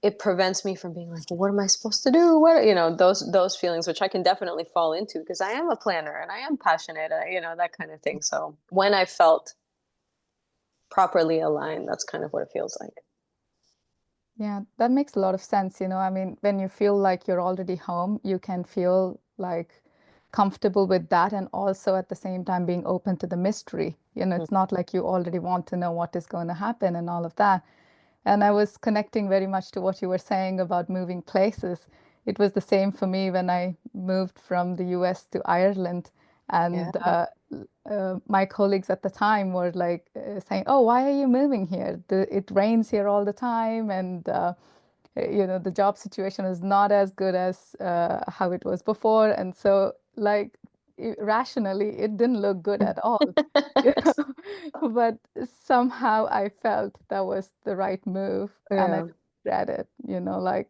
E: it prevents me from being like, well, what am I supposed to do? What, those feelings, which I can definitely fall into because I am a planner and I am passionate, that kind of thing. So when I felt properly aligned, that's kind of what it feels like.
D: Yeah, that makes a lot of sense. I mean, when you feel like you're already home, you can feel like comfortable with that, and also at the same time being open to the mystery. It's not like you already want to know what is going to happen and all of that. And I was connecting very much to what you were saying about moving places. It was the same for me when I moved from the US to Ireland. And
E: Yeah.
D: my colleagues at the time were like saying, "Oh, why are you moving here? It rains here all the time, and the job situation is not as good as how it was before." And so, like, rationally, it didn't look good at all. you know? But somehow I felt that was the right move, and I
E: Yeah.
D: regret it. Like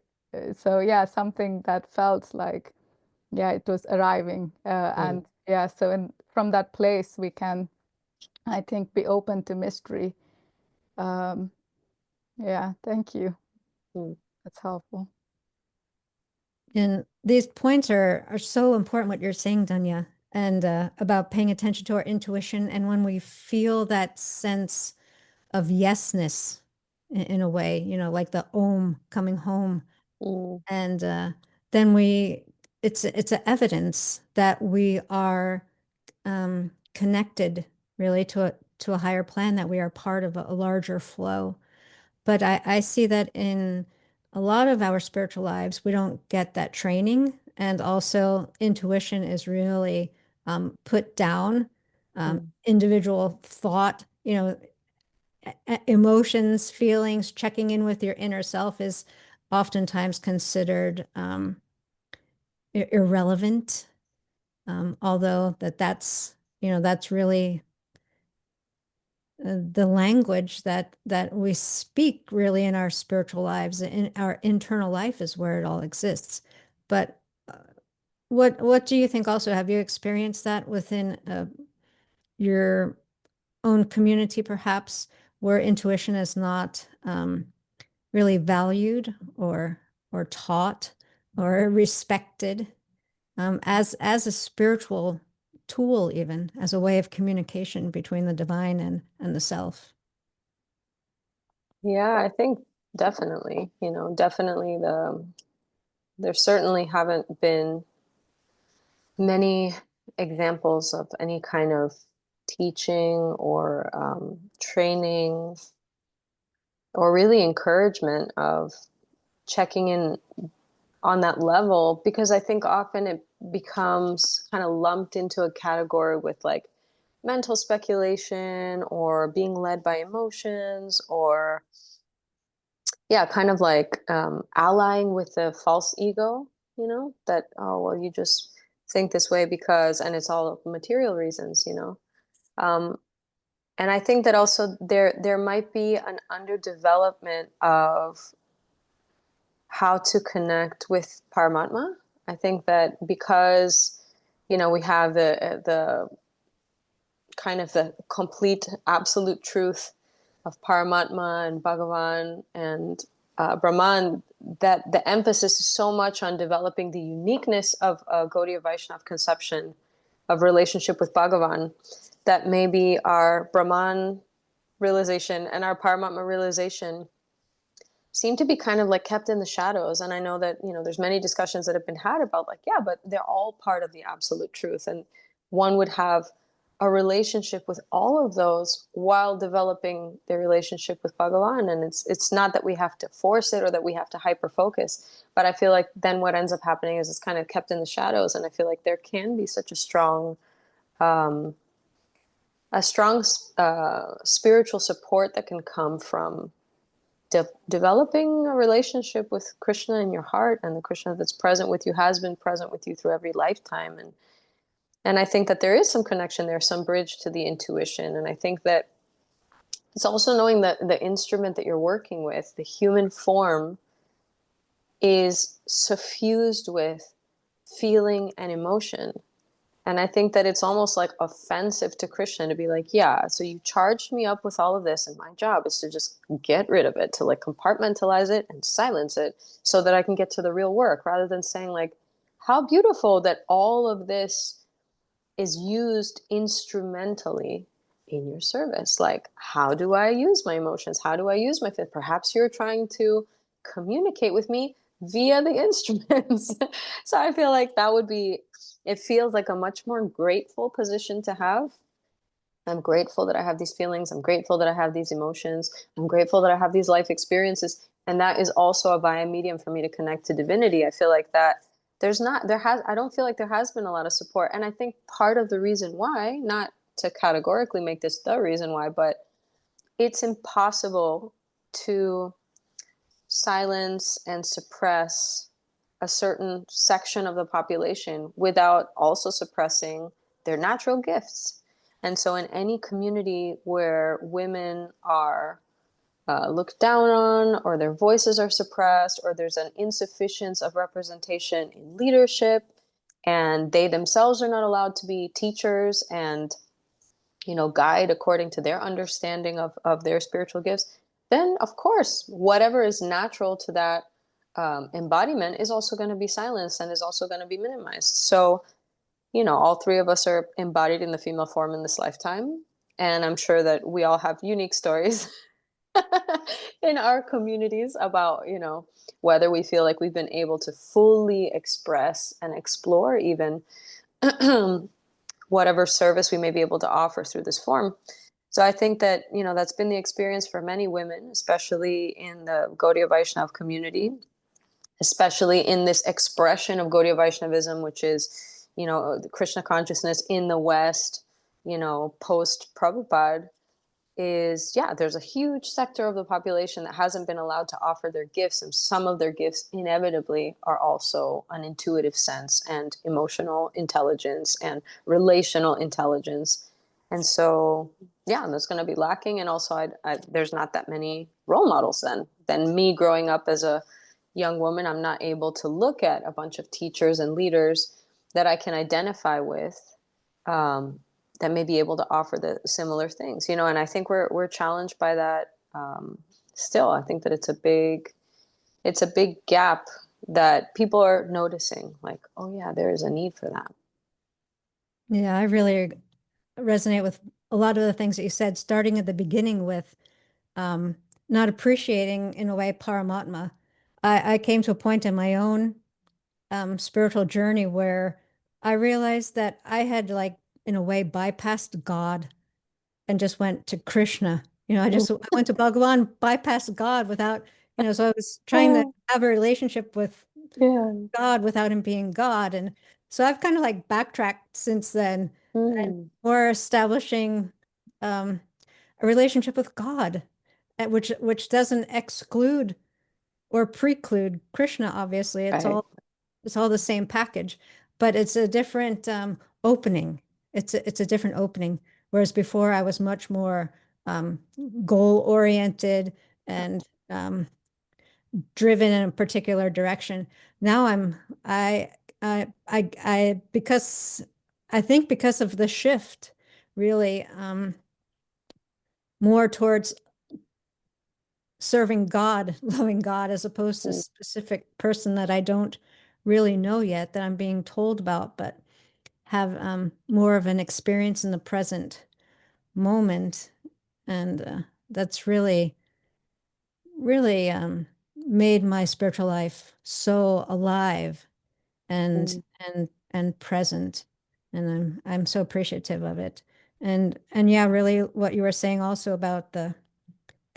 D: so yeah, something that felt like, yeah, it was arriving. And yeah, so from that place, we can, I think, be open to mystery. Yeah, thank you. That's helpful.
B: And these points are so important, what you're saying, Dhanya, and about paying attention to our intuition. And when we feel that sense of yesness in a way, you know, like the om coming home. And then it's a evidence that we are connected really to a higher plan, that we are part of a larger flow. But I see that in a lot of our spiritual lives, we don't get that training. And also intuition is really put down. Individual thought, you know, emotions, feelings, checking in with your inner self is oftentimes considered irrelevant. Although that's, you know, that's really the language that we speak really in our spiritual lives. In our internal life is where it all exists. But what do you think also? Have you experienced that within your own community, perhaps, where intuition is not really valued or taught or respected as a spiritual tool, even as a way of communication between the divine and the self?
E: Yeah, I think definitely, you know, definitely there certainly haven't been many examples of any kind of teaching or training or really encouragement of checking in on that level, because I think often it becomes kind of lumped into a category with like mental speculation or being led by emotions, or yeah, kind of like allying with the false ego, you know, that, oh, well, you just think this way because, and it's all material reasons, you know. And I think that also there might be an underdevelopment of how to connect with Paramatma. I think that because, you know, we have the kind of the complete absolute truth of Paramatma and Bhagavan and Brahman, that the emphasis is so much on developing the uniqueness of Gaudiya Vaishnav conception of relationship with Bhagavan, that maybe our Brahman realization and our Paramatma realization seem to be kind of like kept in the shadows. And I know that, you know, there's many discussions that have been had about like, yeah, but they're all part of the absolute truth. And one would have a relationship with all of those while developing their relationship with Bhagavan. And it's not that we have to force it or that we have to hyper focus, but I feel like then what ends up happening is it's kind of kept in the shadows. And I feel like there can be such a strong spiritual support that can come from developing a relationship with Krishna in your heart, and the Krishna that's present with you has been present with you through every lifetime. And I think that there is some connection there, some bridge to the intuition. And I think that it's also knowing that the instrument that you're working with, the human form, is suffused with feeling and emotion. And I think that it's almost like offensive to Krishna to be like, yeah, so you charged me up with all of this, and my job is to just get rid of it, to like compartmentalize it and silence it so that I can get to the real work, rather than saying like, how beautiful that all of this is used instrumentally in your service. Like, how do I use my emotions? How do I use my faith? Perhaps you're trying to communicate with me via the instruments. So I feel like that would be, it feels like a much more grateful position to have. I'm grateful that I have these feelings. I'm grateful that I have these emotions. I'm grateful that I have these life experiences. And that is also a via medium for me to connect to divinity. I feel like that I don't feel like there has been a lot of support. And I think part of the reason why, not to categorically make this the reason why, but it's impossible to silence and suppress a certain section of the population without also suppressing their natural gifts. And so in any community where women are looked down on, or their voices are suppressed, or there's an insufficiency of representation in leadership, and they themselves are not allowed to be teachers and, you know, guide according to their understanding of their spiritual gifts, then of course whatever is natural to that embodiment is also going to be silenced and is also going to be minimized. So, you know, all three of us are embodied in the female form in this lifetime, and I'm sure that we all have unique stories in our communities about, you know, whether we feel like we've been able to fully express and explore even whatever service we may be able to offer through this form. So I think that, you know, that's been the experience for many women, especially in the Gaudiya Vaishnav community, especially in this expression of Gaudiya Vaishnavism, which is, you know, the Krishna consciousness in the West, you know, post Prabhupada, is, yeah, there's a huge sector of the population that hasn't been allowed to offer their gifts, and some of their gifts inevitably are also an intuitive sense and emotional intelligence and relational intelligence. And so, yeah, that's going to be lacking. And also, there's not that many role models then me growing up as a young woman, I'm not able to look at a bunch of teachers and leaders that I can identify with, that may be able to offer the similar things, you know. And I think we're challenged by that still. I think that it's a big gap that people are noticing, like, oh yeah, there is a need for that.
B: Yeah, I really resonate with a lot of the things that you said, starting at the beginning with not appreciating, in a way, Paramatma. I came to a point in my own spiritual journey where I realized that I had, like, in a way, bypassed God and just went to Krishna. You know, I went to Bhagavan, bypassed God without, you know, so I was trying to have a relationship with
E: Yeah.
B: God without him being God. And so I've kind of like backtracked since then, and
E: Mm.
B: more establishing a relationship with God, which doesn't exclude or preclude Krishna, obviously.
E: Right.
B: It's all the same package, but it's a different opening. It's a different opening. Whereas before I was much more goal oriented and driven in a particular direction. Now because I think because of the shift, really more towards serving God, loving God, as opposed to a specific person that I don't really know yet, that I'm being told about, but have more of an experience in the present moment. And that's really, really made my spiritual life so alive and
E: Mm.
B: and present. And I'm so appreciative of it. And yeah, really what you were saying also about the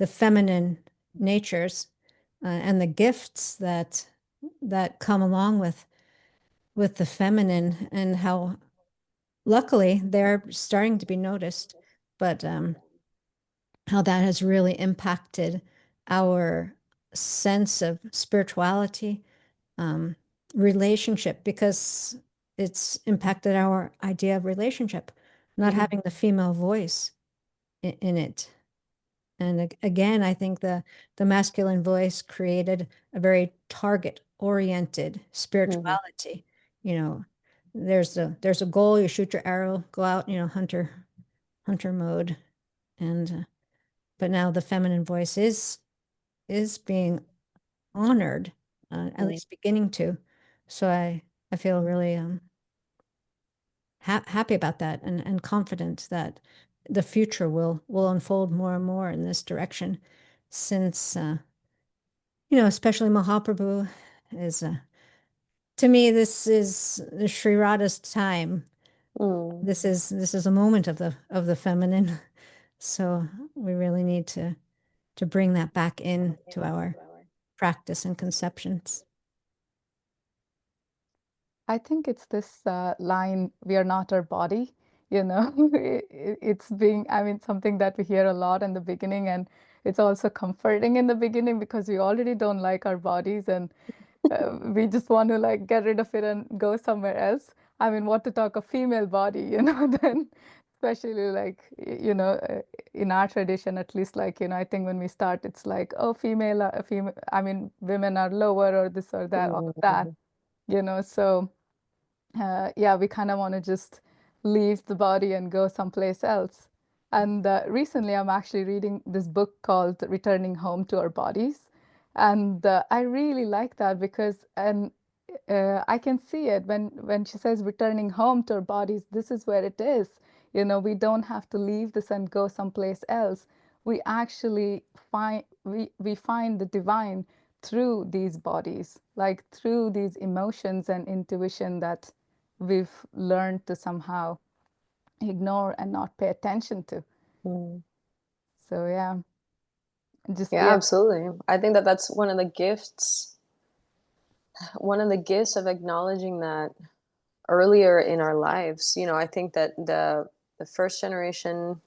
B: feminine natures and the gifts that come along with the feminine, and how luckily they're starting to be noticed, but how that has really impacted our sense of spirituality, relationship, because it's impacted our idea of relationship, not
E: Mhm.
B: having the female voice in it. And again, I think the masculine voice created a very target-oriented
E: Mhm.
B: spirituality. You know, there's a goal, you shoot your arrow, go out, you know, hunter mode. And but now the feminine voice is being honored, at
E: Mm.
B: least beginning to. So I feel really happy about that, and confident that the future will unfold more and more in this direction, since you know, especially Mahaprabhu is to me, this is the Sri Radha's time.
E: Mm.
B: This is a moment of the feminine. So we really need to bring that back into our practice and conceptions.
D: I think it's this line, we are not our body, you know. It's being, I mean, something that we hear a lot in the beginning, and it's also comforting in the beginning because we already don't like our bodies, and we just want to like get rid of it and go somewhere else. I mean, what to talk a female body, you know, then especially like, in our tradition, at least, like, I think when we start, it's like, oh, I mean, women are lower or this or that, all of that, so yeah, we kind of want to just leave the body and go someplace else. And recently, I'm actually reading this book called Returning Home to Our Bodies. And I really like that because, and I can see it when she says returning home to our bodies, this is where it is. We don't have to leave this and go someplace else. We actually we find the divine through these bodies, like through these emotions and intuition that we've learned to somehow ignore and not pay attention to. So yeah,
E: yeah, absolutely. I think that that's one of the gifts of acknowledging that earlier in our lives. I think that the first generation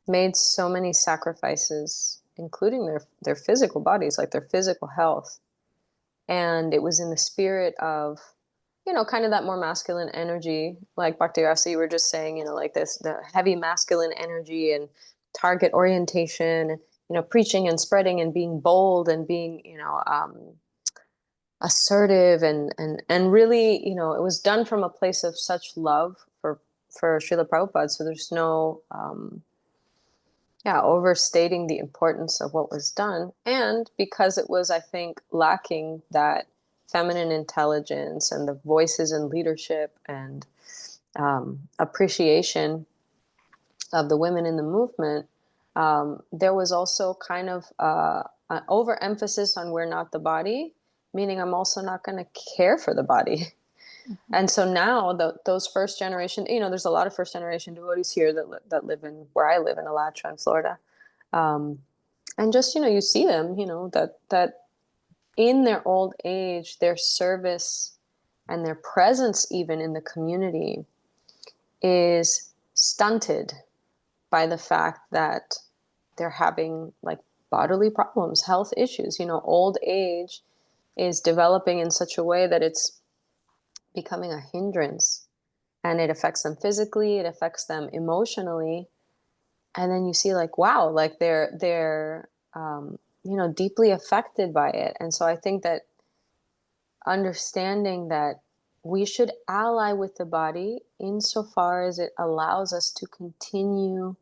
E: made so many sacrifices, including their physical bodies, like their physical health, and it was in the spirit of kind of that more masculine energy, like Bhakti Rasa, you were just saying, like the heavy masculine energy and target orientation, preaching and spreading and being bold and being, assertive and really, it was done from a place of such love for Srila Prabhupada. So there's no, overstating the importance of what was done. And because it was, I think, lacking that feminine intelligence and the voices and leadership and appreciation of the women in the movement, there was also kind of an overemphasis on we're not the body, meaning I'm also not going to care for the body. And so now those first generation, there's a lot of first generation devotees here that live in where I live in Alatra in Florida. And just, you see them, that in their old age, their service and their presence even in the community is stunted by the fact that they're having like bodily problems, health issues. Old age is developing in such a way that it's becoming a hindrance, and it affects them physically, it affects them emotionally. And then you see like, wow, like they're deeply affected by it. And so I think that understanding that we should ally with the body insofar as it allows us to continue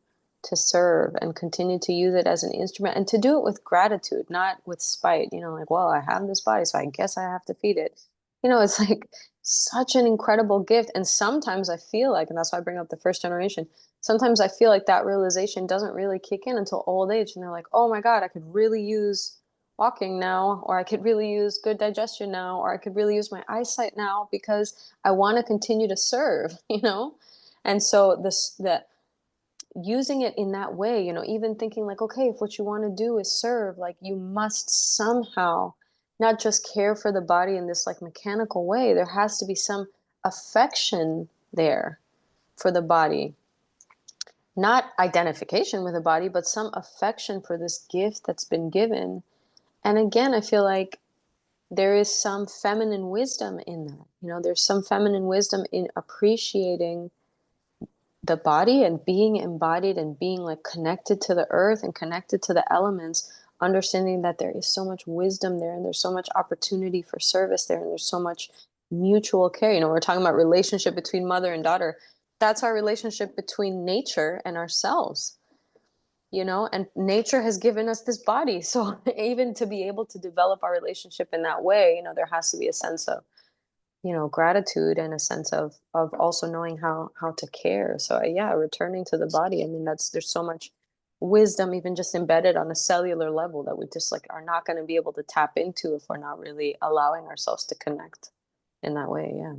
E: to serve and continue to use it as an instrument, and to do it with gratitude, not with spite, like, well, I have this body, so I guess I have to feed it. It's like such an incredible gift. And sometimes I feel like, and that's why I bring up the first generation, sometimes I feel like that realization doesn't really kick in until old age. And they're like, oh my God, I could really use walking now, or I could really use good digestion now, or I could really use my eyesight now because I want to continue to serve, And so that using it in that way, even thinking like, okay, if what you want to do is serve, like you must somehow not just care for the body in this like mechanical way. There has to be some affection there for the body, not identification with the body, but some affection for this gift that's been given. And again, I feel like there is some feminine wisdom in that. There's some feminine wisdom in appreciating the body and being embodied and being like connected to the earth and connected to the elements, understanding that there is so much wisdom there, and there's so much opportunity for service there, and there's so much mutual care. We're talking about relationship between mother and daughter. That's our relationship between nature and ourselves. And nature has given us this body. So even to be able to develop our relationship in that way, there has to be a sense of, gratitude and a sense of also knowing how to care. So yeah, returning to the body. I mean, there's so much wisdom even just embedded on a cellular level that we just like are not going to be able to tap into if we're not really allowing ourselves to connect in that way. Yeah.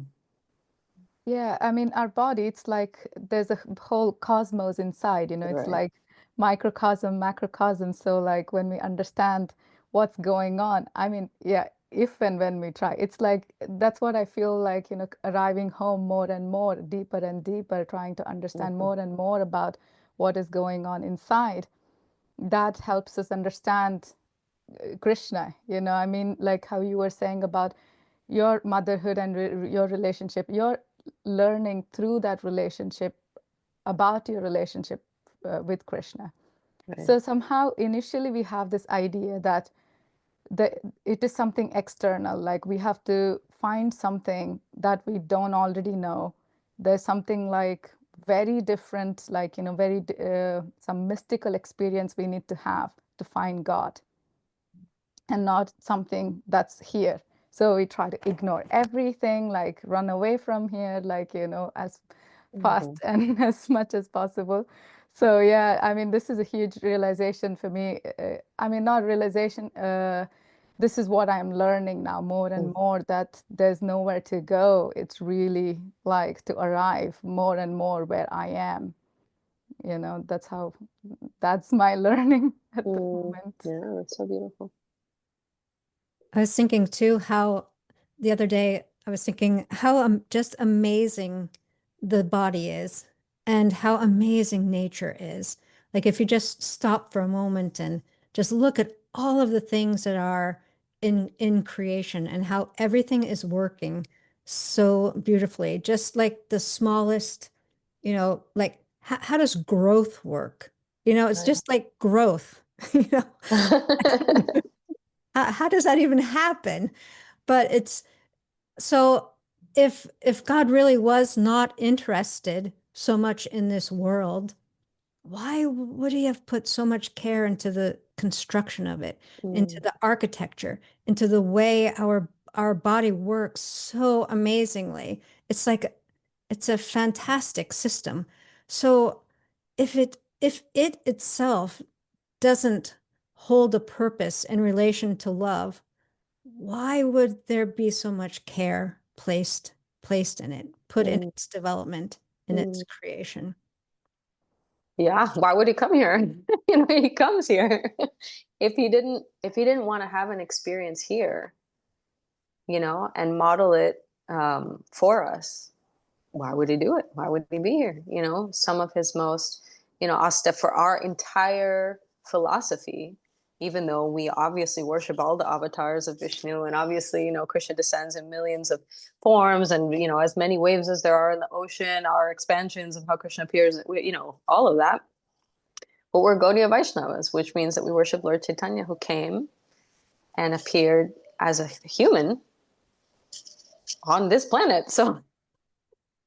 D: Yeah, I mean, our body, it's like there's a whole cosmos inside, it's
E: Right.
D: like microcosm, macrocosm. So, like, when we understand what's going on, I mean, yeah, if and when we try, it's like that's what I feel like, arriving home more and more, deeper and deeper, trying to understand more and more about what is going on inside. That helps us understand Krishna, I mean, like how you were saying about your motherhood and your relationship, you're learning through that relationship about your relationship with Krishna.
E: Right.
D: So somehow initially we have this idea that it is something external, like we have to find something that we don't already know. There's something like very different, like, very some mystical experience we need to have to find God, and not something that's here. So we try to ignore everything, like run away from here, like, as fast and as much as possible. So yeah, I mean, this is a huge realization for me. I mean, not realization, this is what I'm learning now more and more, that there's nowhere to go. It's really like to arrive more and more where I am. That's my learning at the moment.
E: Yeah, that's so beautiful.
B: I was thinking too how the other day I was thinking how just amazing the body is and how amazing nature is. Like if you just stop for a moment and just look at all of the things that are in creation and how everything is working so beautifully, just like the smallest, like how does growth work? It's just like growth, you know. How does that even happen? But it's so if God really was not interested so much in this world, why would he have put so much care into the construction of it, into the architecture, into the way our body works so amazingly? It's like it's a fantastic system. So if it itself doesn't hold a purpose in relation to love, why would there be so much care placed in it, put in its development, in its creation?
E: Yeah, why would he come here? He comes here. If he didn't want to have an experience here, and model it for us, why would he do it? Why would he be here? Some of his most, for our entire philosophy, even though we obviously worship all the avatars of Vishnu, and obviously, Krishna descends in millions of forms, and, as many waves as there are in the ocean, our expansions of how Krishna appears, all of that. But we're Gaudiya Vaishnavas, which means that we worship Lord Chaitanya, who came and appeared as a human on this planet. So,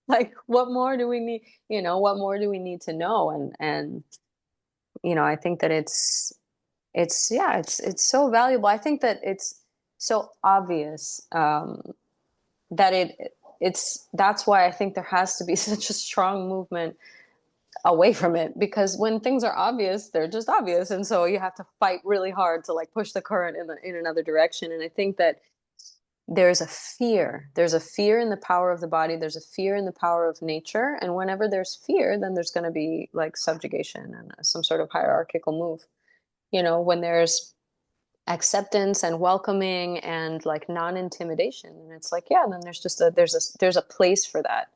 E: like, what more do we need? What more do we need to know? And I think that it's so valuable. I think that it's so obvious that that's why I think there has to be such a strong movement away from it, because when things are obvious, they're just obvious, and so you have to fight really hard to like push the current in another direction. And I think that there's a fear in the power of the body, there's a fear in the power of nature, and whenever there's fear, then there's going to be like subjugation and some sort of hierarchical move. When there's acceptance and welcoming and like non-intimidation, and it's like, yeah, then there's a place for that.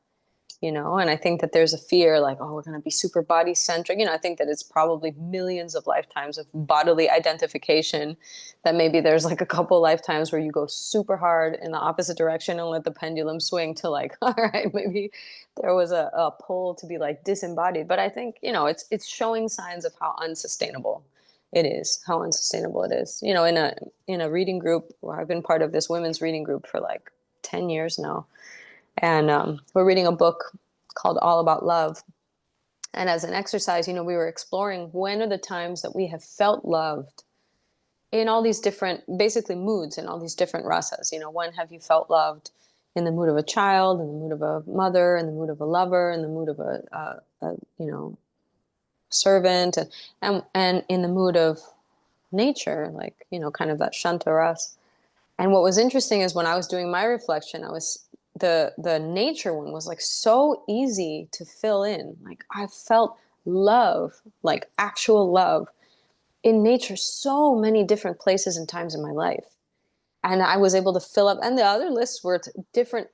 E: And I think that there's a fear like, oh, we're going to be super body centric. I think that it's probably millions of lifetimes of bodily identification, that maybe there's like a couple lifetimes where you go super hard in the opposite direction and let the pendulum swing to like, all right, maybe there was a pull to be like disembodied. But I think, it's showing signs of how unsustainable it is, in a reading group where I've been part of this women's reading group for like 10 years now. And we're reading a book called All About Love. And as an exercise, we were exploring when are the times that we have felt loved in all these different, basically, moods, and all these different rasas. When have you felt loved in the mood of a child, in the mood of a mother, in the mood of a lover, in the mood of a servant, and in the mood of nature, like, kind of that Shanta ras. And what was interesting is when I was doing my reflection, the nature one was like so easy to fill in. Like I felt love, like actual love in nature, so many different places and times in my life. And I was able to fill up, and the other lists were different,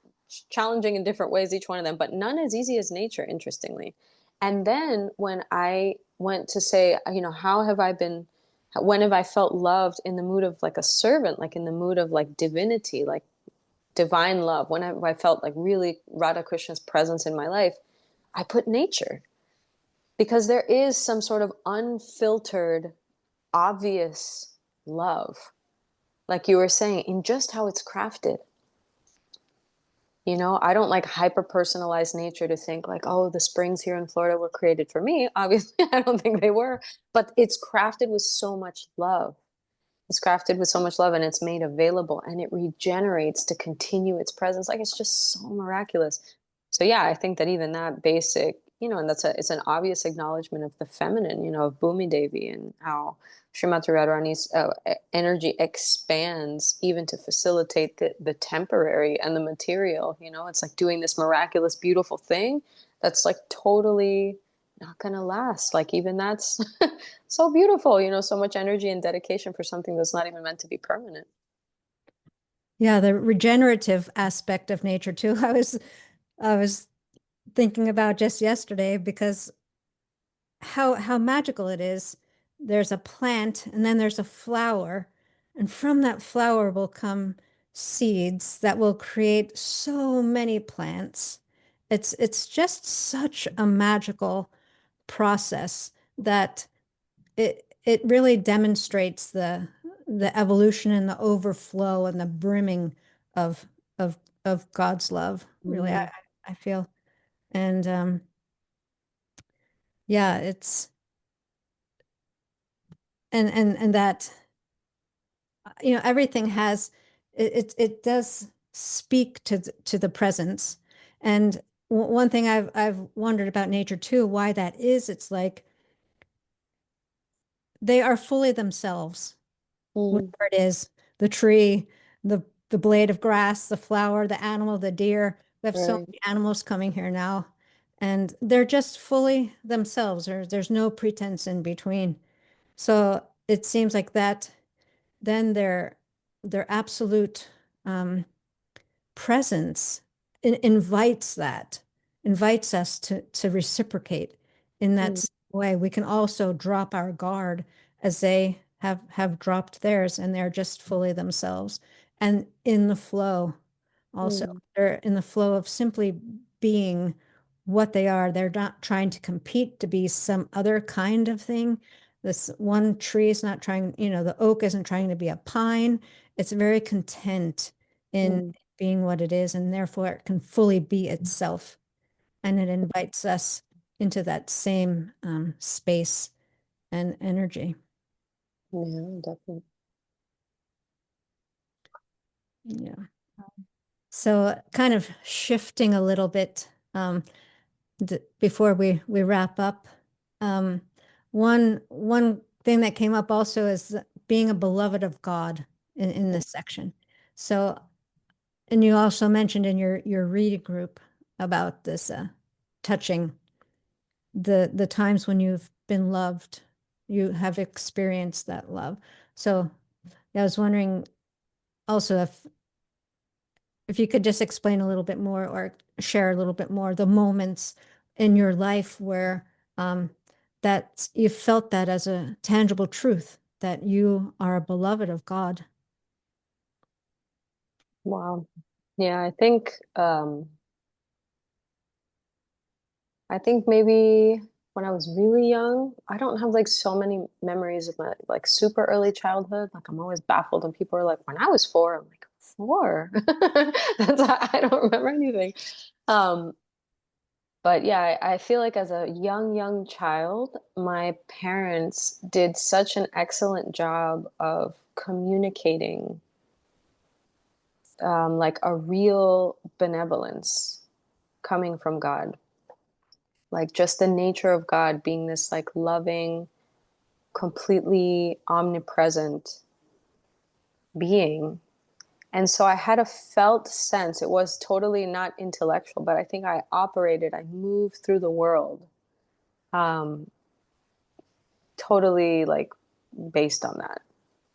E: challenging in different ways, each one of them, but none as easy as nature, interestingly. And then when I went to say, when have I felt loved in the mood of like a servant, like in the mood of like divinity, like divine love, when have I felt like really Radha Krishna's presence in my life, I put nature. because there is some sort of unfiltered, obvious love, like you were saying, in just how it's crafted. You know, I don't like hyper personalized nature to think like, oh, the springs here in Florida were created for me. Obviously, I don't think they were, but it's crafted with so much love. It's crafted with so much love, and it's made available, and it regenerates to continue its presence. Like, it's just so miraculous. So yeah, I think that even that basic, you know, and it's an obvious acknowledgement of the feminine, you know, of Bhumi Devi, and how Srimati Radharani's energy expands even to facilitate the temporary and the material. You know, it's like doing this miraculous, beautiful thing that's like totally not gonna last. Like, even that's so beautiful, you know, so much energy and dedication for something that's not even meant to be permanent.
B: Yeah, the regenerative aspect of nature too. I was thinking about just yesterday, because how magical it is. There's a plant and then there's a flower, and from that flower will come seeds that will create so many plants. It's just such a magical process that it really demonstrates the evolution and the overflow and the brimming of of of God's love. Really,
E: Mm,
B: I feel. And yeah, it's and that, everything has, it does speak to the presence. And one thing I've wondered about nature too, why that is. It's like they are fully themselves,
E: mm,
B: whatever it is, the tree, the the blade of grass, the flower, the animal, the deer. We have so
E: right.
B: many animals coming here now, and they're just fully themselves. There's no pretense in between. So it seems like that then their absolute um, presence invites that, invites us to reciprocate in that
E: Mm,
B: same way. We can also drop our guard as they have dropped theirs, and they're just fully themselves. And in the flow, also,
E: mm,
B: they're in the flow of simply being what they are. They're not trying to compete to be some other kind of thing. This one tree is not trying, the oak isn't trying to be a pine. It's very content in
E: mm,
B: being what it is, and therefore it can fully be itself. And it invites us into that same space and energy.
E: yeah, definitely.
B: Yeah. So kind of shifting a little bit, before we wrap up, um, one thing that came up also is being a beloved of God in this section. So, and you also mentioned in your reading group about this, touching the times when you've been loved, you have experienced that love. So I was wondering also if you could just explain a little bit more, or share a little bit more, the moments in your life where that you felt that as a tangible truth, that you are a beloved of God.
E: Wow. Yeah, I think maybe when I was really young, I don't have like so many memories of my like super early childhood. Like, I'm always baffled when people are like, when I was 4, I'm like, 4? I don't remember anything. Um, but yeah, I feel like as a young child, my parents did such an excellent job of communicating like a real benevolence coming from God. Like, just the nature of God being this like loving, completely omnipresent being. And so I had a felt sense. It was totally not intellectual, but I think I moved through the world um, totally like based on that.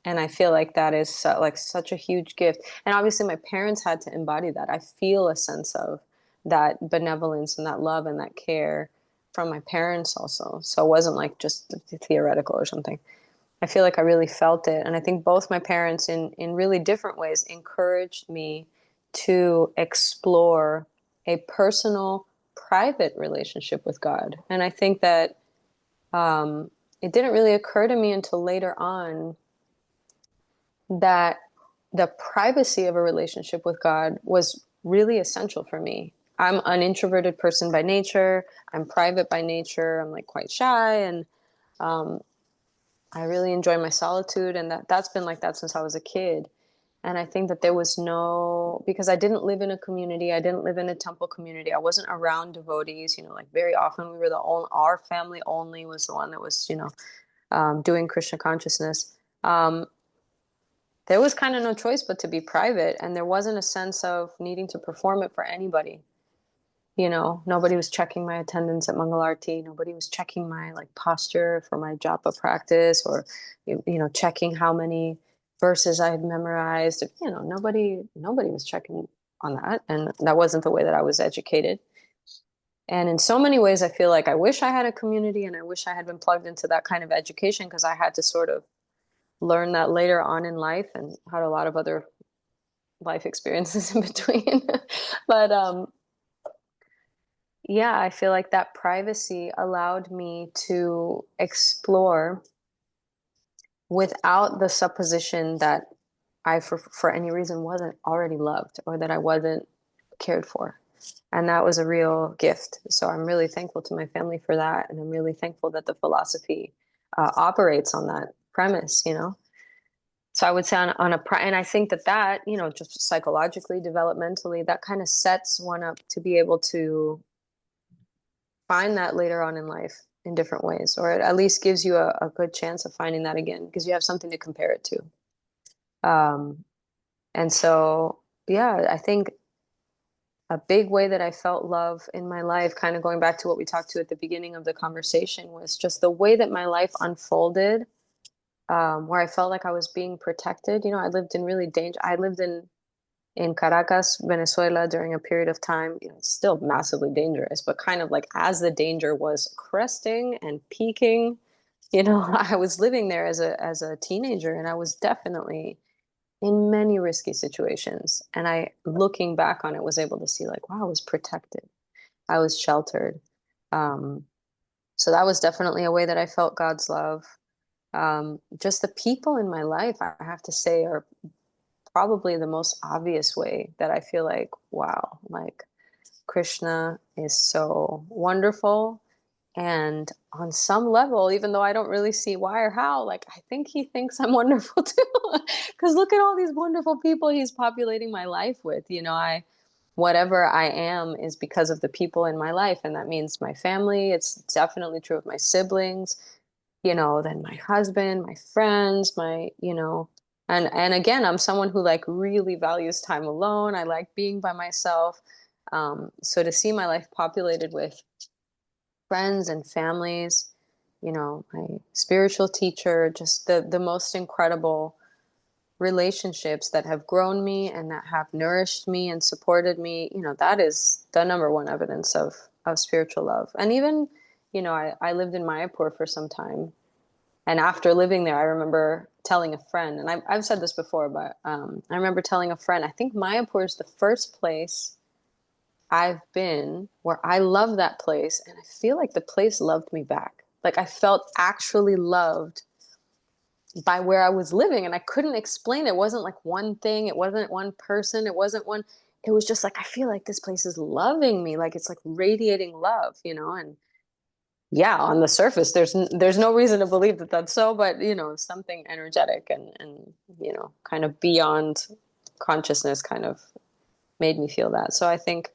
E: And I feel like that is like such a huge gift. And obviously my parents had to embody that. I feel a sense of that benevolence and that love and that care from my parents also. So it wasn't like just theoretical or something. I feel like I really felt it. And I think both my parents in really different ways encouraged me to explore a personal, private relationship with God. And I think that it didn't really occur to me until later on that the privacy of a relationship with God was really essential for me. I'm an introverted person by nature. I'm private by nature. I'm like quite shy, and I really enjoy my solitude, and that's been like that since I was a kid. And I think that there was no, because I didn't live in a community, I didn't live in a temple community, I wasn't around devotees, you know, like very often we were our family only was the one that was, you know, doing Krishna consciousness. There was kind of no choice but to be private, and there wasn't a sense of needing to perform it for anybody. You know, nobody was checking my attendance at Mangalarti. Nobody was checking my like posture for my japa practice, or, you know, checking how many verses I had memorized. You know, nobody was checking on that. And that wasn't the way that I was educated. And in so many ways, I feel like I wish I had a community, and I wish I had been plugged into that kind of education, because I had to sort of learn that later on in life, and had a lot of other life experiences in between. But yeah, I feel like that privacy allowed me to explore without the supposition that I, for any reason, wasn't already loved, or that I wasn't cared for. And that was a real gift. So I'm really thankful to my family for that. And I'm really thankful that the philosophy operates on that premise, you know? So I would say and I think that, you know, just psychologically, developmentally, that kind of sets one up to be able to find that later on in life in different ways, or it at least gives you a good chance of finding that again, because you have something to compare it to. And so, yeah, I think a big way that I felt love in my life, kind of going back to what we talked to at the beginning of the conversation, was just the way that my life unfolded, where I felt like I was being protected. You know, I lived in really I lived in Caracas, Venezuela, during a period of time. You know, it's still massively dangerous, but kind of like as the danger was cresting and peaking, you know, I was living there as a teenager, and I was definitely in many risky situations. And I, looking back on it, was able to see like, wow, I was protected. I was sheltered. So that was definitely a way that I felt God's love. Just the people in my life, I have to say, are probably the most obvious way that I feel like, wow, like Krishna is so wonderful. And on some level, even though I don't really see why or how, like, I think he thinks I'm wonderful too. Because look at all these wonderful people he's populating my life with. You know, whatever I am is because of the people in my life. And that means my family. It's definitely true of my siblings, you know, then my husband, my friends, you know, and again, I'm someone who like really values time alone. I like being by myself. So to see my life populated with friends and families, you know, my spiritual teacher, just the most incredible relationships that have grown me and that have nourished me and supported me, you know, that is the number one evidence of spiritual love. And even, you know, I lived in Mayapur for some time. And after living there, I remember telling a friend, and I've said this before, but I remember telling a friend, I think Mayapur is the first place I've been where I love that place, and I feel like the place loved me back. Like I felt actually loved by where I was living, and I couldn't explain it. It wasn't like one thing, it wasn't one person, it was just like, I feel like this place is loving me, like it's like radiating love, you know. And yeah, on the surface, there's no reason to believe that that's so, but you know, something energetic and you know, kind of beyond consciousness kind of made me feel that. So I think,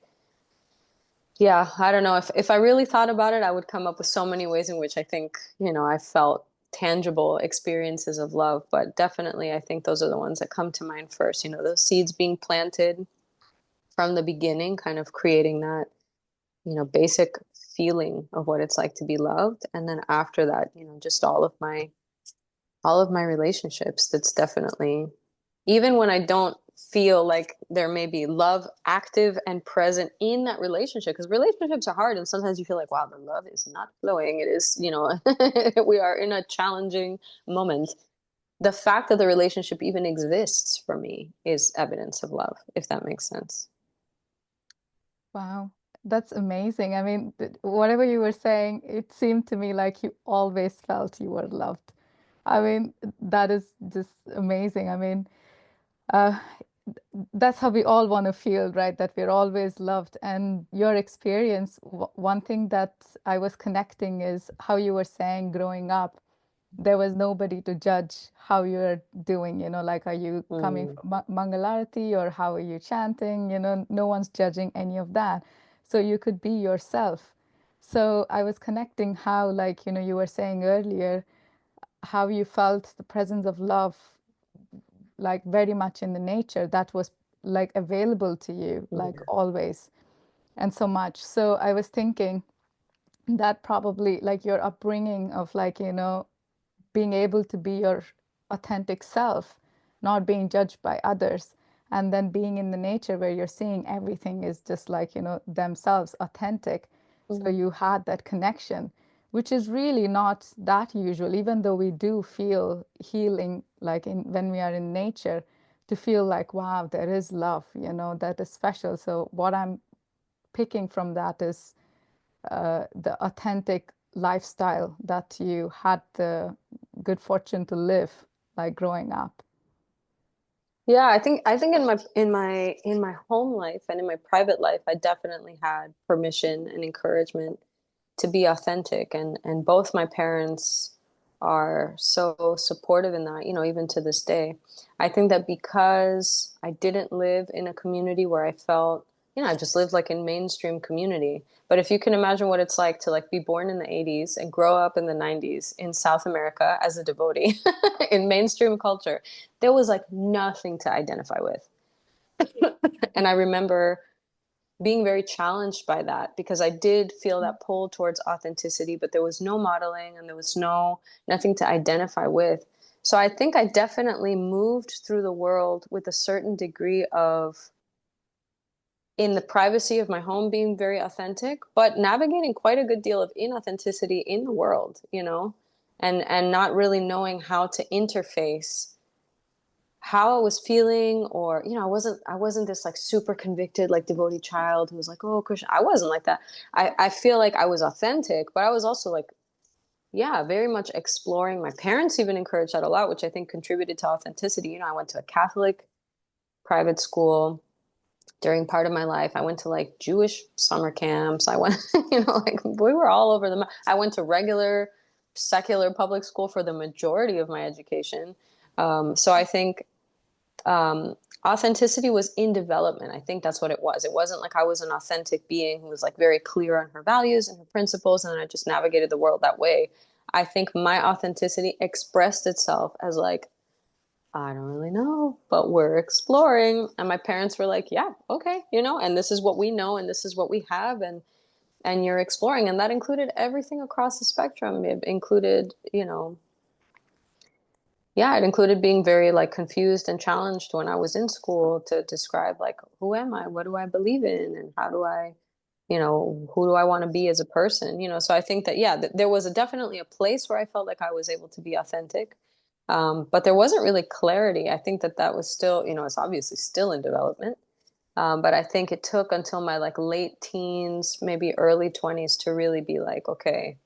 E: yeah, I don't know, if I really thought about it, I would come up with so many ways in which I think, you know, I felt tangible experiences of love. But definitely, I think those are the ones that come to mind first. You know, those seeds being planted from the beginning, kind of creating that, you know, basic feeling of what it's like to be loved. And then after that, you know, just all of my relationships, that's definitely, even when I don't feel like there may be love active and present in that relationship, because relationships are hard, and sometimes you feel like, wow, the love is not flowing. It is, you know, we are in a challenging moment. The fact that the relationship even exists for me is evidence of love, if that makes sense.
D: Wow. That's amazing. I mean, whatever you were saying, it seemed to me like you always felt you were loved. I mean, that is just amazing. I mean, uh, that's how we all want to feel, right? That we're always loved. And your experience, one thing that I was connecting is how you were saying growing up, there was nobody to judge how you're doing, like, are you coming from Mangalarati or how are you chanting? No one's judging any of that. So you could be yourself. So I was connecting how, like, you were saying earlier, how you felt the presence of love, like very much in the nature that was like available to you, like always, and so much. So I was thinking that probably like your upbringing of like, being able to be your authentic self, not being judged by others, and then being in the nature where you're seeing everything is just like, themselves authentic. So you had that connection, which is really not that usual, even though we do feel healing, like when we are in nature, to feel like, wow, there is love, that is special. So what I'm picking from that is the authentic lifestyle that you had the good fortune to live, like growing up.
E: Yeah, I think in my home life and in my private life, I definitely had permission and encouragement to be authentic, and both my parents are so supportive in that, even to this day. I think that because I didn't live in a community where I felt, I just lived like in mainstream community. But if you can imagine what it's like to like be born in the 80s and grow up in the 90s in South America as a devotee in mainstream culture, there was like nothing to identify with. And I remember being very challenged by that because I did feel that pull towards authenticity, but there was no modeling and there was nothing to identify with. So I think I definitely moved through the world with a certain degree of, in the privacy of my home, being very authentic, but navigating quite a good deal of inauthenticity in the world, and not really knowing how to interface how I was feeling, or I wasn't this like super convicted like devotee child who was like, oh Krishna. I wasn't like that. I feel like I was authentic, but I was also like, yeah, very much exploring. My parents even encouraged that a lot, which I think contributed to authenticity. I went to a Catholic private school during part of my life. I went to like Jewish summer camps. I went, like we were all over the map. I went to regular secular public school for the majority of my education. So I think authenticity was in development. I think that's what it was. It wasn't like I was an authentic being who was like very clear on her values and her principles, and I just navigated the world that way. I think my authenticity expressed itself as like, I don't really know, but we're exploring. And my parents were like, yeah, okay, and this is what we know and this is what we have, and you're exploring. And that included everything across the spectrum. It included, yeah, it included being very like confused and challenged when I was in school to describe like, who am I? What do I believe in? And how do I, who do I want to be as a person? So I think that, yeah, there was definitely a place where I felt like I was able to be authentic. But there wasn't really clarity. I think that was still, it's obviously still in development. But I think it took until my like late teens, maybe early 20s to really be like, okay,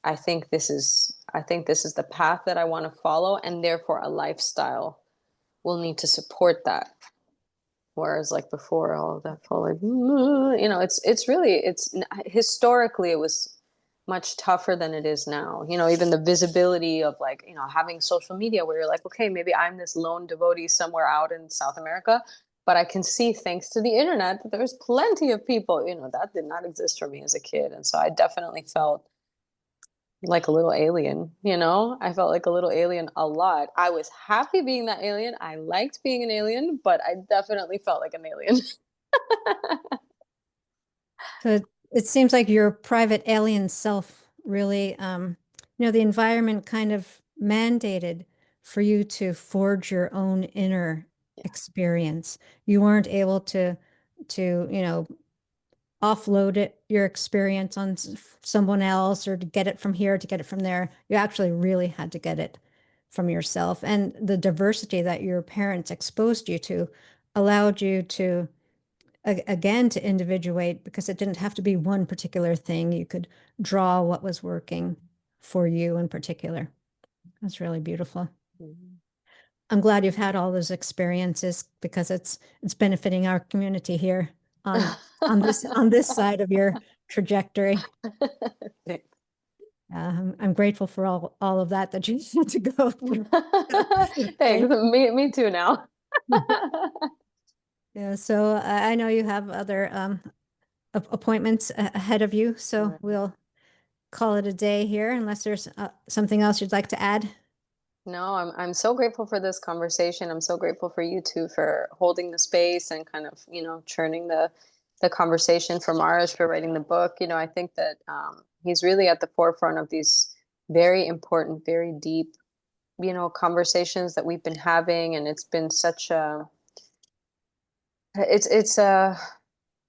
E: I think this is the path that I want to follow, and therefore a lifestyle will need to support that. Whereas like before, all of that felt like, it's historically it was much tougher than it is now. Even the visibility of like, having social media where you're like, okay, maybe I'm this lone devotee somewhere out in South America, but I can see, thanks to the internet, that there's plenty of people, that did not exist for me as a kid. And so I definitely felt like a little alien, I felt like a little alien a lot. I was happy being that alien. I liked being an alien, but I definitely felt like an alien.
B: So it seems like your private alien self really, the environment kind of mandated for you to forge your own inner experience. You weren't able to offload your experience on someone else, or to get it from here, to get it from there. You actually really had to get it from yourself. And the diversity that your parents exposed you to allowed you to again, to individuate, because it didn't have to be one particular thing. You could draw what was working for you in particular. That's really beautiful.
E: Mhm.
B: I'm glad you've had all those experiences, because it's benefiting our community here on this side of your trajectory.
E: Thanks.
B: I'm grateful for all of that you had to go through.
E: Thanks. Me too now.
B: Yeah, so I know you have other appointments ahead of you, so
E: Right.
B: we'll call it a day here, unless there's something else you'd like to add.
E: No, I'm so grateful for this conversation. I'm so grateful for you too for holding the space and kind of, churning the conversation, for Mars for writing the book. I think that he's really at the forefront of these very important, very deep, conversations that we've been having, and it's been such a it's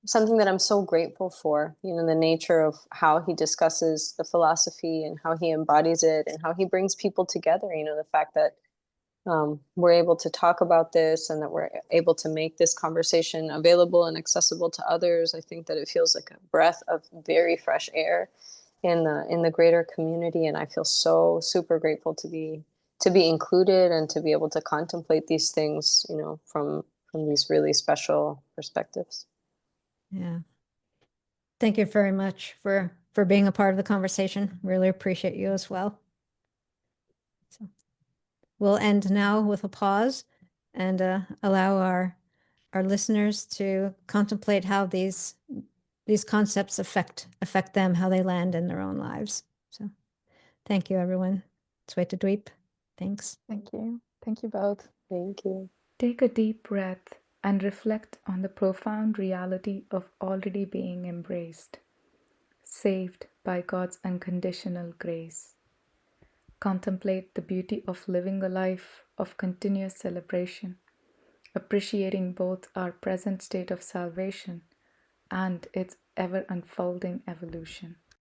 E: something that I'm so grateful for, the nature of how he discusses the philosophy and how he embodies it and how he brings people together. The fact that we're able to talk about this and that we're able to make this conversation available and accessible to others. I think that it feels like a breath of very fresh air in the greater community. And I feel so super grateful to be included and to be able to contemplate these things, from these really special perspectives.
B: Yeah. Thank you very much for being a part of the conversation. Really appreciate you as well. So we'll end now with a pause and allow our listeners to contemplate how these concepts affect them, how they land in their own lives. So thank you, everyone. Sweta Dweep. Thanks.
D: Thank you. Thank you both.
E: Thank you.
D: Take a deep breath and reflect on the profound reality of already being embraced, saved by God's unconditional grace. Contemplate the beauty of living a life of continuous celebration, appreciating both our present state of salvation and its ever unfolding evolution.